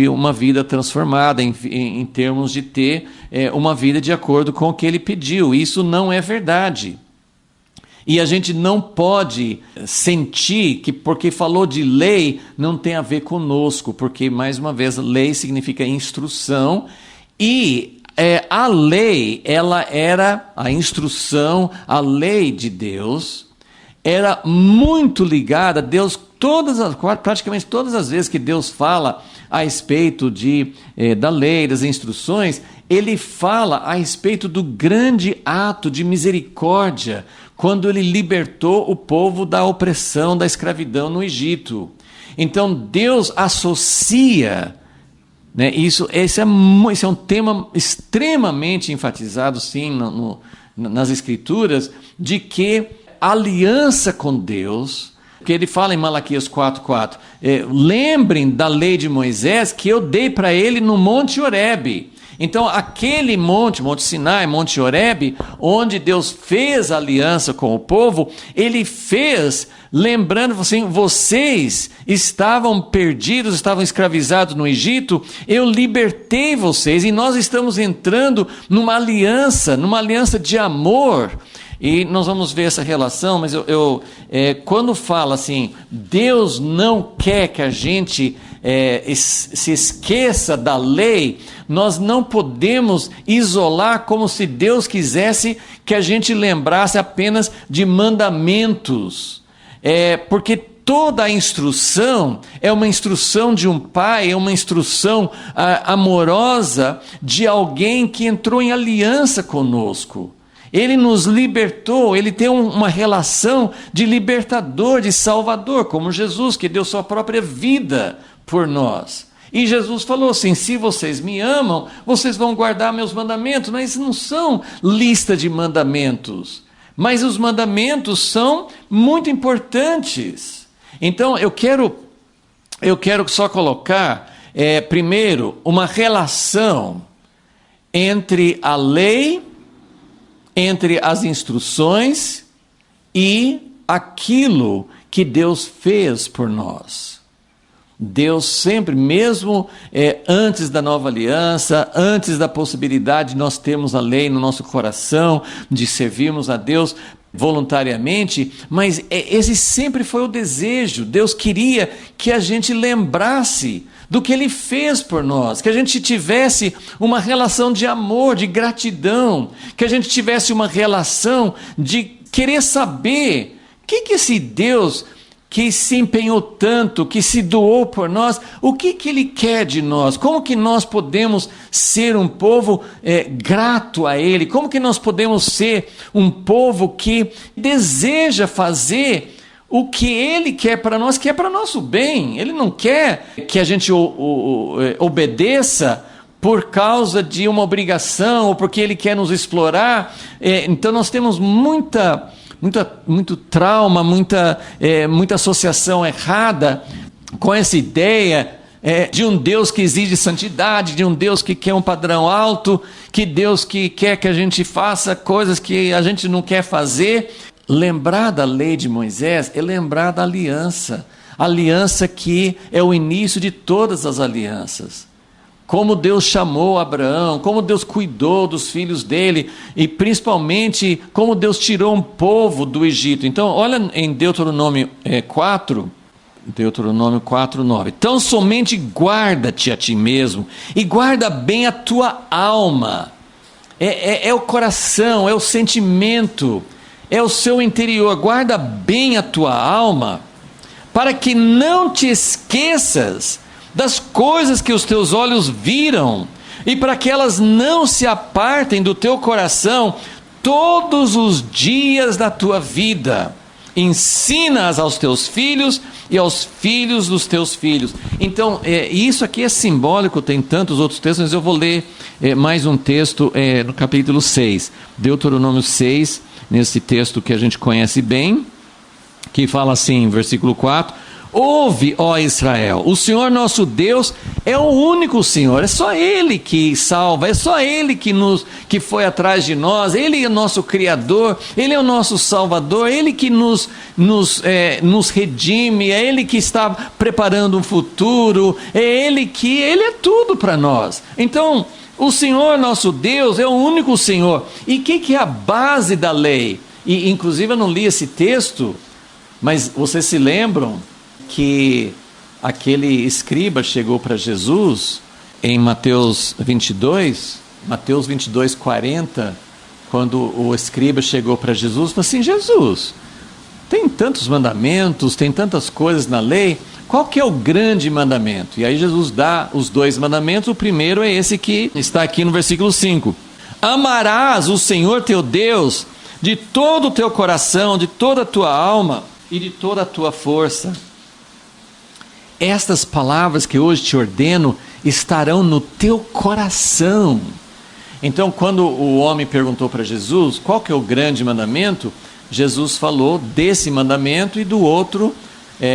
uma vida transformada, em termos de ter uma vida de acordo com o que Ele pediu. Isso não é verdade. E a gente não pode sentir que porque falou de lei não tem a ver conosco, porque, mais uma vez, lei significa instrução, e a lei, ela era a instrução, a lei de Deus, era muito ligada a Deus. Praticamente todas as vezes que Deus fala a respeito da lei, das instruções, Ele fala a respeito do grande ato de misericórdia, quando Ele libertou o povo da opressão, da escravidão no Egito. Então Deus associa, esse é um tema extremamente enfatizado, sim, nas Escrituras, de que aliança com Deus, que Ele fala em Malaquias 4:4, lembrem da lei de Moisés que eu dei para ele no Monte Horebe. Então, aquele Monte Sinai, Monte Horebe, onde Deus fez aliança com o povo, Ele fez lembrando assim, vocês estavam perdidos, estavam escravizados no Egito, eu libertei vocês, e nós estamos entrando numa aliança de amor. E nós vamos ver essa relação, mas quando fala assim, Deus não quer que a gente se esqueça da lei, nós não podemos isolar como se Deus quisesse que a gente lembrasse apenas de mandamentos, porque toda a instrução é uma instrução de um pai, é uma instrução amorosa de alguém que entrou em aliança conosco. Ele nos libertou, Ele tem uma relação de libertador, de salvador, como Jesus, que deu sua própria vida por nós. E Jesus falou assim, se vocês me amam, vocês vão guardar meus mandamentos. Mas não são lista de mandamentos, mas os mandamentos são muito importantes. Então eu quero só colocar, primeiro, uma relação entre a lei, entre as instruções e aquilo que Deus fez por nós. Deus sempre, mesmo antes da nova aliança, antes da possibilidade de nós termos a lei no nosso coração, de servirmos a Deus voluntariamente, mas esse sempre foi o desejo. Deus queria que a gente lembrasse do que Ele fez por nós, que a gente tivesse uma relação de amor, de gratidão, que a gente tivesse uma relação de querer saber o que esse Deus que se empenhou tanto, que se doou por nós, o que Ele quer de nós? Como que nós podemos ser um povo grato a Ele? Como que nós podemos ser um povo que deseja fazer o que Ele quer para nós, que é para nosso bem? Ele não quer que a gente obedeça por causa de uma obrigação, ou porque Ele quer nos explorar. Então nós temos muito trauma, muita associação errada com essa ideia de um Deus que exige santidade, de um Deus que quer um padrão alto, que Deus que quer que a gente faça coisas que a gente não quer fazer. Lembrar da lei de Moisés é lembrar da aliança que é o início de todas as alianças. Como Deus chamou Abraão, como Deus cuidou dos filhos dele, e principalmente como Deus tirou um povo do Egito. Então, olha em Deuteronômio 4, Deuteronômio 4:9. Então somente guarda-te a ti mesmo, e guarda bem a tua alma. É o coração, é o sentimento, é o seu interior. Guarda bem a tua alma, para que não te esqueças das coisas que os teus olhos viram, e para que elas não se apartem do teu coração todos os dias da tua vida. Ensina-as aos teus filhos e aos filhos dos teus filhos. Então, isso aqui é simbólico, tem tantos outros textos, mas eu vou ler mais um texto no capítulo 6, Deuteronômio 6, nesse texto que a gente conhece bem, que fala assim, versículo 4: ouve, ó Israel, o Senhor nosso Deus é o único Senhor, é só Ele que salva, é só Ele que foi atrás de nós, Ele é o nosso Criador, Ele é o nosso Salvador, Ele que nos redime, é Ele que está preparando um futuro, Ele é tudo para nós. Então, o Senhor nosso Deus é o único Senhor. E o que é a base da lei? E inclusive eu não li esse texto, mas vocês se lembram que aquele escriba chegou para Jesus em Mateus 22:40, quando o escriba chegou para Jesus e falou assim: Jesus, tem tantos mandamentos, tem tantas coisas na lei, qual que é o grande mandamento? E aí Jesus dá os dois mandamentos. O primeiro é esse que está aqui no versículo 5: amarás o Senhor teu Deus de todo o teu coração, de toda a tua alma e de toda a tua força. Estas palavras que hoje te ordeno estarão no teu coração. Então, quando o homem perguntou para Jesus qual que é o grande mandamento, Jesus falou desse mandamento e do outro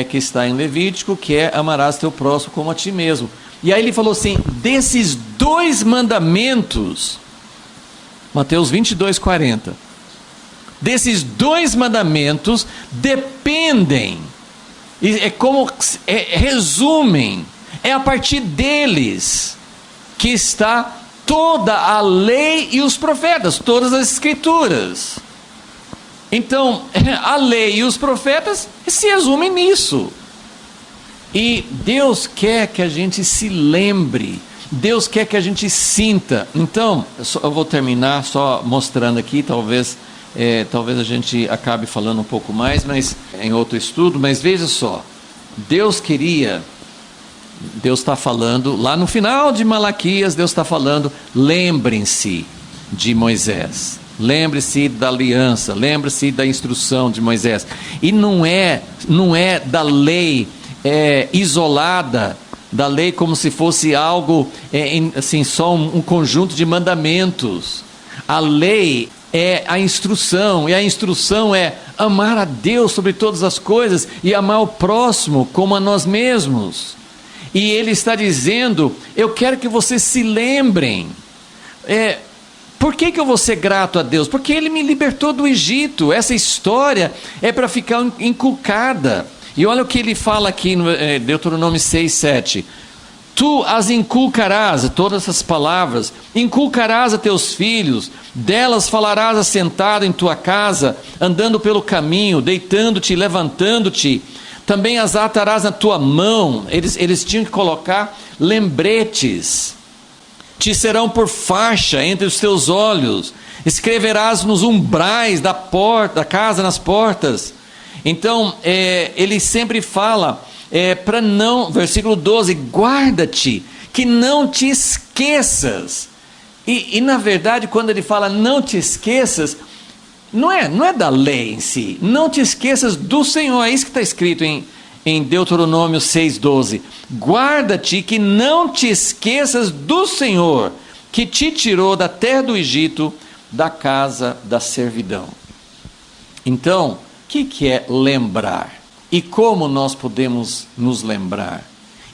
que está em Levítico, que é amarás teu próximo como a ti mesmo. E aí ele falou assim: desses dois mandamentos, Mateus 22:40, desses dois mandamentos dependem, resumem, é a partir deles que está toda a lei e os profetas, todas as escrituras. Então, a lei e os profetas se resumem nisso. E Deus quer que a gente se lembre, Deus quer que a gente sinta. Então, eu vou terminar só mostrando aqui, talvez a gente acabe falando um pouco mais, mas em outro estudo, mas veja só, Deus está falando, lá no final de Malaquias, Deus está falando: lembrem-se de Moisés, lembre-se da aliança, lembre-se da instrução de Moisés. E não é da lei isolada, da lei como se fosse algo, assim, só um conjunto de mandamentos. A lei é a instrução, e a instrução é amar a Deus sobre todas as coisas e amar o próximo como a nós mesmos. E Ele está dizendo: eu quero que vocês se lembrem. Por que eu vou ser grato a Deus? Porque Ele me libertou do Egito. Essa história é para ficar inculcada. E olha o que Ele fala aqui no Deuteronômio 6:7. Tu as inculcarás, todas essas palavras, inculcarás a teus filhos, delas falarás assentado em tua casa, andando pelo caminho, deitando-te e levantando-te, também as atarás na tua mão. Eles tinham que colocar lembretes, te serão por faixa entre os teus olhos, escreverás nos umbrais da casa, nas portas, Então, ele sempre fala, para não, versículo 12, guarda-te, que não te esqueças. E na verdade, quando ele fala não te esqueças, não é da lei em si, não te esqueças do Senhor, é isso que está escrito em Deuteronômio 6,12, guarda-te que não te esqueças do Senhor, que te tirou da terra do Egito, da casa da servidão. Então, o que é lembrar? E como nós podemos nos lembrar?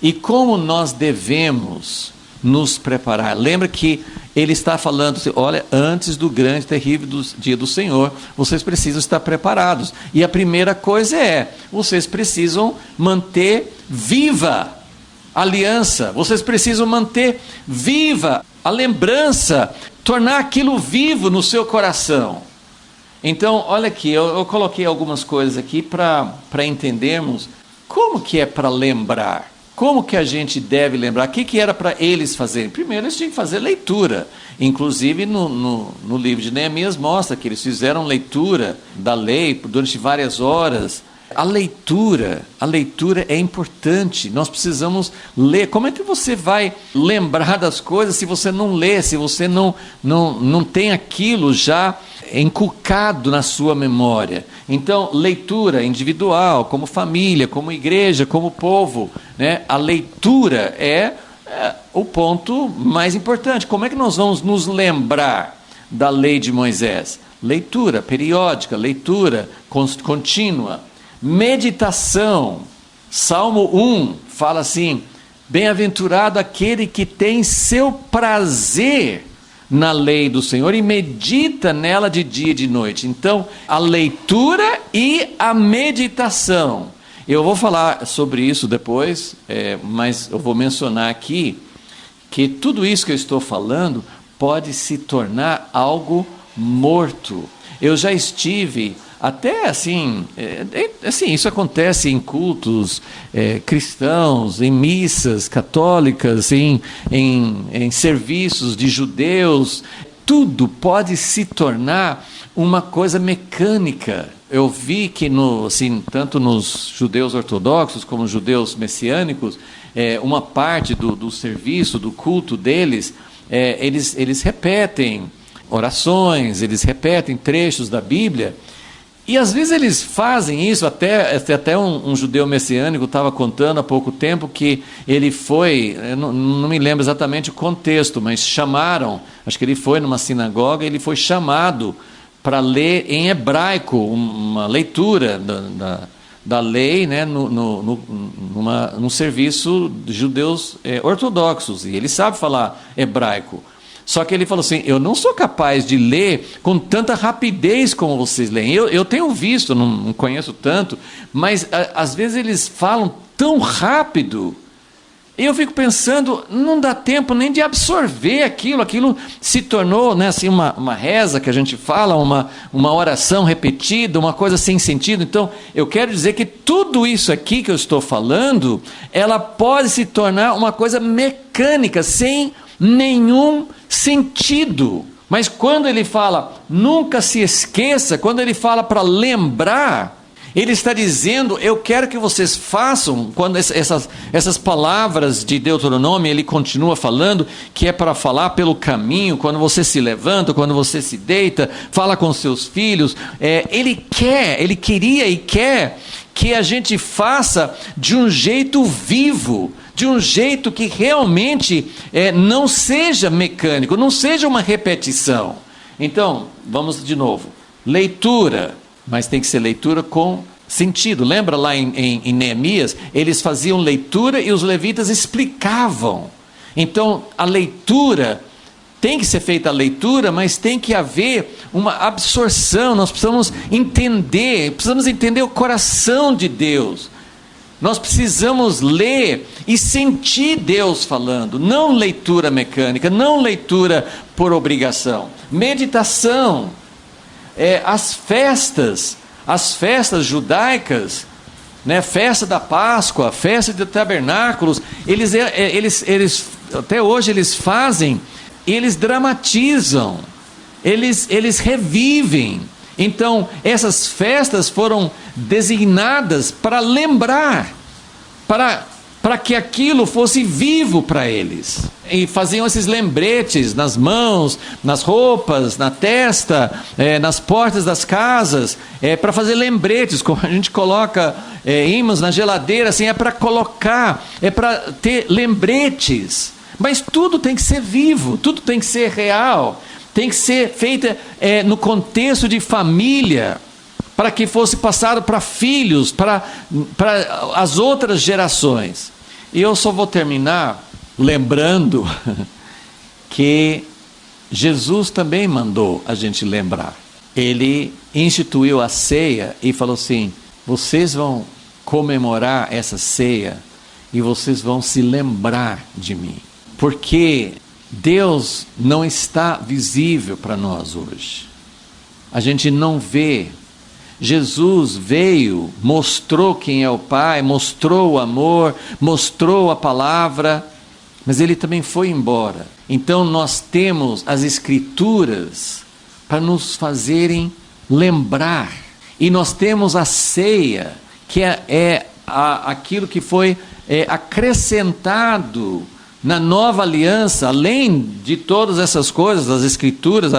E como nós devemos nos preparar? Lembra que ele está falando assim, olha, antes do grande e terrível dia do Senhor, vocês precisam estar preparados. E a primeira coisa vocês precisam manter viva a aliança, vocês precisam manter viva a lembrança, tornar aquilo vivo no seu coração. Então, olha aqui, eu coloquei algumas coisas aqui para entendermos como que é para lembrar. Como que a gente deve lembrar? O que era para eles fazerem? Primeiro, eles tinham que fazer leitura. Inclusive, no livro de Neemias mostra que eles fizeram leitura da lei durante várias horas. A leitura é importante. Nós precisamos ler. Como é que você vai lembrar das coisas se você não lê, se você não tem aquilo já inculcado na sua memória? Então, leitura individual, como família, como igreja, como povo, né? A leitura é o ponto mais importante. Como é que nós vamos nos lembrar da lei de Moisés? Leitura periódica, leitura contínua, meditação. Salmo 1 fala assim, bem-aventurado aquele que tem seu prazer na lei do Senhor e medita nela de dia e de noite. Então, a leitura e a meditação. Eu vou falar sobre isso depois, mas eu vou mencionar aqui que tudo isso que eu estou falando pode se tornar algo morto. Eu já estive até assim, isso acontece em cultos cristãos, em missas católicas, em serviços de judeus. Tudo pode se tornar uma coisa mecânica. Eu vi que tanto nos judeus ortodoxos como nos judeus messiânicos, uma parte do serviço, do culto deles, eles repetem orações, eles repetem trechos da Bíblia. E às vezes eles fazem isso, até um judeu messiânico estava contando há pouco tempo que ele foi, não me lembro exatamente o contexto, mas chamaram, acho que ele foi numa sinagoga, ele foi chamado para ler em hebraico, uma leitura da lei, né, num serviço de judeus ortodoxos, e ele sabe falar hebraico. Só que ele falou assim, eu não sou capaz de ler com tanta rapidez como vocês leem. Eu tenho visto, não conheço tanto, mas às vezes eles falam tão rápido. E eu fico pensando, não dá tempo nem de absorver aquilo. Aquilo se tornou, né, assim, uma reza que a gente fala, uma oração repetida, uma coisa sem sentido. Então, eu quero dizer que tudo isso aqui que eu estou falando, ela pode se tornar uma coisa mecânica, sem nenhum sentido. Mas quando ele fala nunca se esqueça, quando ele fala para lembrar, ele está dizendo, eu quero que vocês façam, quando essas palavras de Deuteronômio, ele continua falando, que é para falar pelo caminho, quando você se levanta, quando você se deita, fala com seus filhos, ele queria e quer que a gente faça de um jeito vivo, de um jeito que realmente não seja mecânico, não seja uma repetição. Então, vamos de novo. Leitura, mas tem que ser leitura com sentido. Lembra lá em Neemias? Eles faziam leitura e os levitas explicavam. Então, a leitura, tem que ser feita a leitura, mas tem que haver uma absorção. Nós precisamos entender o coração de Deus. Nós precisamos ler e sentir Deus falando, não leitura mecânica, não leitura por obrigação. Meditação, as festas judaicas, né? Festa da Páscoa, festa de tabernáculos, eles até hoje eles fazem, eles dramatizam, eles revivem. Então, essas festas foram designadas para lembrar, para que aquilo fosse vivo para eles. E faziam esses lembretes nas mãos, nas roupas, na testa, nas portas das casas, para fazer lembretes, como a gente coloca ímãs na geladeira, assim, é para colocar, é para ter lembretes. Mas tudo tem que ser vivo, tudo tem que ser real, tem que ser feita no contexto de família, para que fosse passado para filhos, para as outras gerações. E eu só vou terminar lembrando que Jesus também mandou a gente lembrar. Ele instituiu a ceia e falou assim: vocês vão comemorar essa ceia e vocês vão se lembrar de mim. Porque Deus não está visível para nós hoje. A gente não vê. Jesus veio, mostrou quem é o Pai, mostrou o amor, mostrou a palavra, mas Ele também foi embora. Então nós temos as Escrituras para nos fazerem lembrar. E nós temos a ceia, que aquilo que foi acrescentado na nova aliança, além de todas essas coisas, das Escrituras,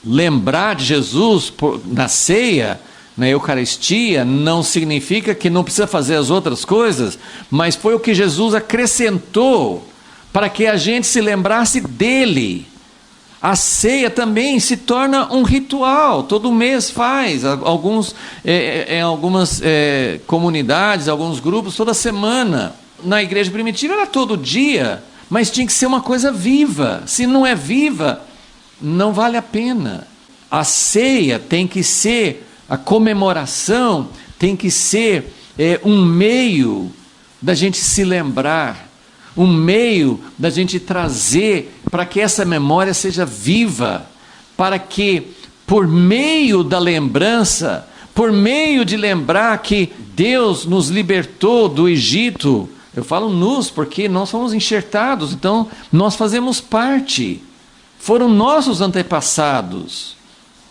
lembrar de Jesus na ceia, na Eucaristia, não significa que não precisa fazer as outras coisas, mas foi o que Jesus acrescentou para que a gente se lembrasse dele. A ceia também se torna um ritual, todo mês faz, em algumas comunidades, alguns grupos, toda semana. Na igreja primitiva era todo dia, mas tinha que ser uma coisa viva. Se não é viva, não vale a pena. A ceia tem que ser, a comemoração tem que ser um meio da gente se lembrar, um meio da gente trazer para que essa memória seja viva, para que por meio da lembrança, por meio de lembrar que Deus nos libertou do Egito, eu falo nos porque nós fomos enxertados, então nós fazemos parte, foram nossos antepassados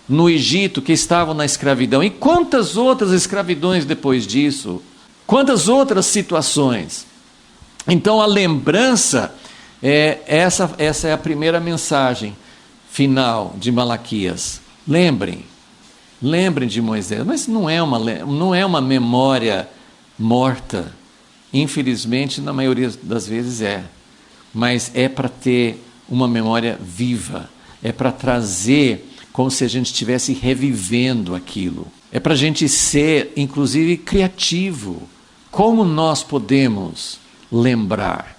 no Egito que estavam na escravidão. E quantas outras escravidões depois disso? Quantas outras situações? Então a lembrança, essa é a primeira mensagem final de Malaquias. Lembrem de Moisés, mas não é uma memória morta. Infelizmente, na maioria das vezes mas é para ter uma memória viva, é para trazer como se a gente estivesse revivendo aquilo. É para a gente ser, inclusive, criativo. Como nós podemos lembrar?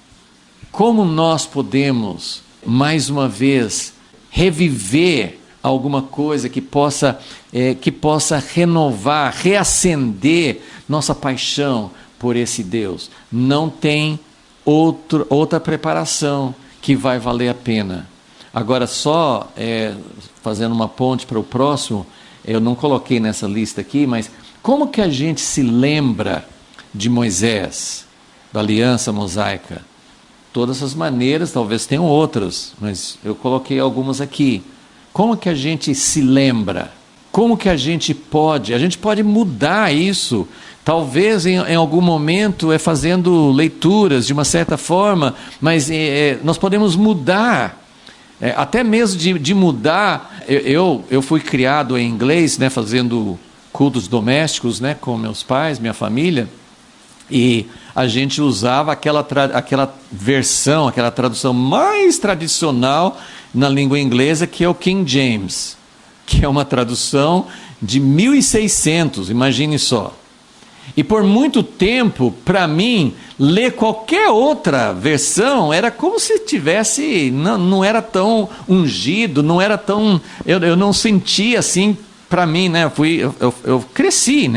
Como nós podemos, mais uma vez, reviver alguma coisa que possa renovar, reacender nossa paixão por esse Deus? Não tem outra preparação que vai valer a pena. Agora, só fazendo uma ponte para o próximo, eu não coloquei nessa lista aqui, mas como que a gente se lembra de Moisés, da aliança mosaica? Todas as maneiras, talvez tenham outras, mas eu coloquei algumas aqui. Como que a gente se lembra? Como que a gente pode mudar isso? Talvez em algum momento fazendo leituras de uma certa forma, mas nós podemos mudar. Até mesmo de mudar, eu fui criado em inglês, fazendo cultos domésticos, com meus pais, minha família, e a gente usava aquela versão, aquela tradução mais tradicional na língua inglesa, que é o King James, que é uma tradução de 1600, imagine só. E por muito tempo, para mim, ler qualquer outra versão era como se tivesse, não era tão ungido, não era tão, eu não sentia assim, para mim, eu cresci,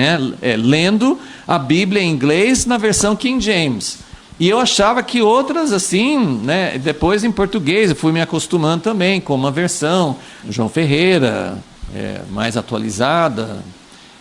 lendo a Bíblia em inglês na versão King James. E eu achava que outras assim, depois em português, eu fui me acostumando também com uma versão, João Ferreira, mais atualizada,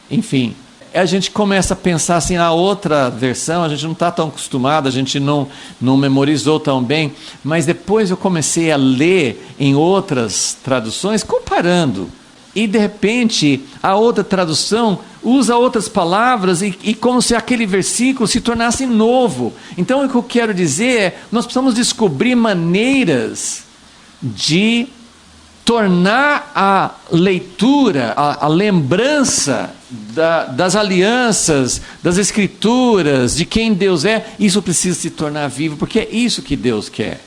enfim. A gente começa a pensar assim, a outra versão, a gente não está tão acostumado, a gente não memorizou tão bem, mas depois eu comecei a ler em outras traduções, comparando. e de repente a outra tradução usa outras palavras e como se aquele versículo se tornasse novo. Então o que eu quero dizer é, nós precisamos descobrir maneiras de tornar a leitura, a lembrança das alianças, das escrituras, de quem Deus é, isso precisa se tornar vivo, porque é isso que Deus quer.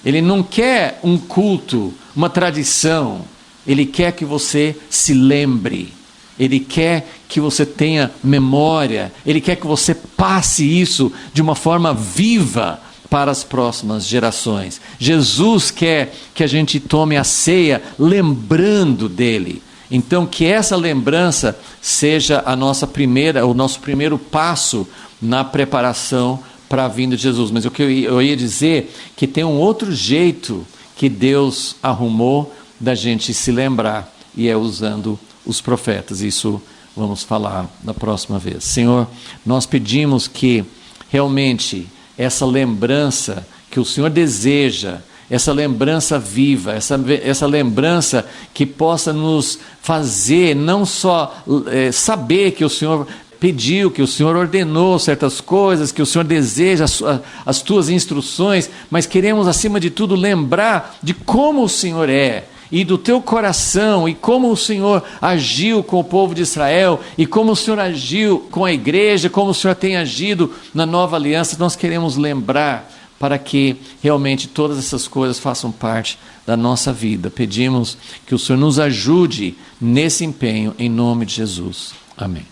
Ele não quer um culto, uma tradição, Ele quer que você se lembre, Ele quer que você tenha memória, Ele quer que você passe isso de uma forma viva para as próximas gerações. Jesus quer que a gente tome a ceia lembrando dele. Então que essa lembrança seja o nosso primeiro passo na preparação para a vinda de Jesus. Mas o que eu ia dizer que tem um outro jeito que Deus arrumou da gente se lembrar, e é usando os profetas. Isso vamos falar na próxima vez. Senhor, nós pedimos que realmente essa lembrança que o Senhor deseja, essa lembrança viva, essa lembrança que possa nos fazer não só saber que o Senhor pediu, que o Senhor ordenou certas coisas, que o Senhor deseja as tuas instruções, mas queremos acima de tudo lembrar de como o Senhor é, e do teu coração, e como o Senhor agiu com o povo de Israel, e como o Senhor agiu com a igreja, como o Senhor tem agido na nova aliança. Nós queremos lembrar para que realmente todas essas coisas façam parte da nossa vida. Pedimos que o Senhor nos ajude nesse empenho, em nome de Jesus. Amém.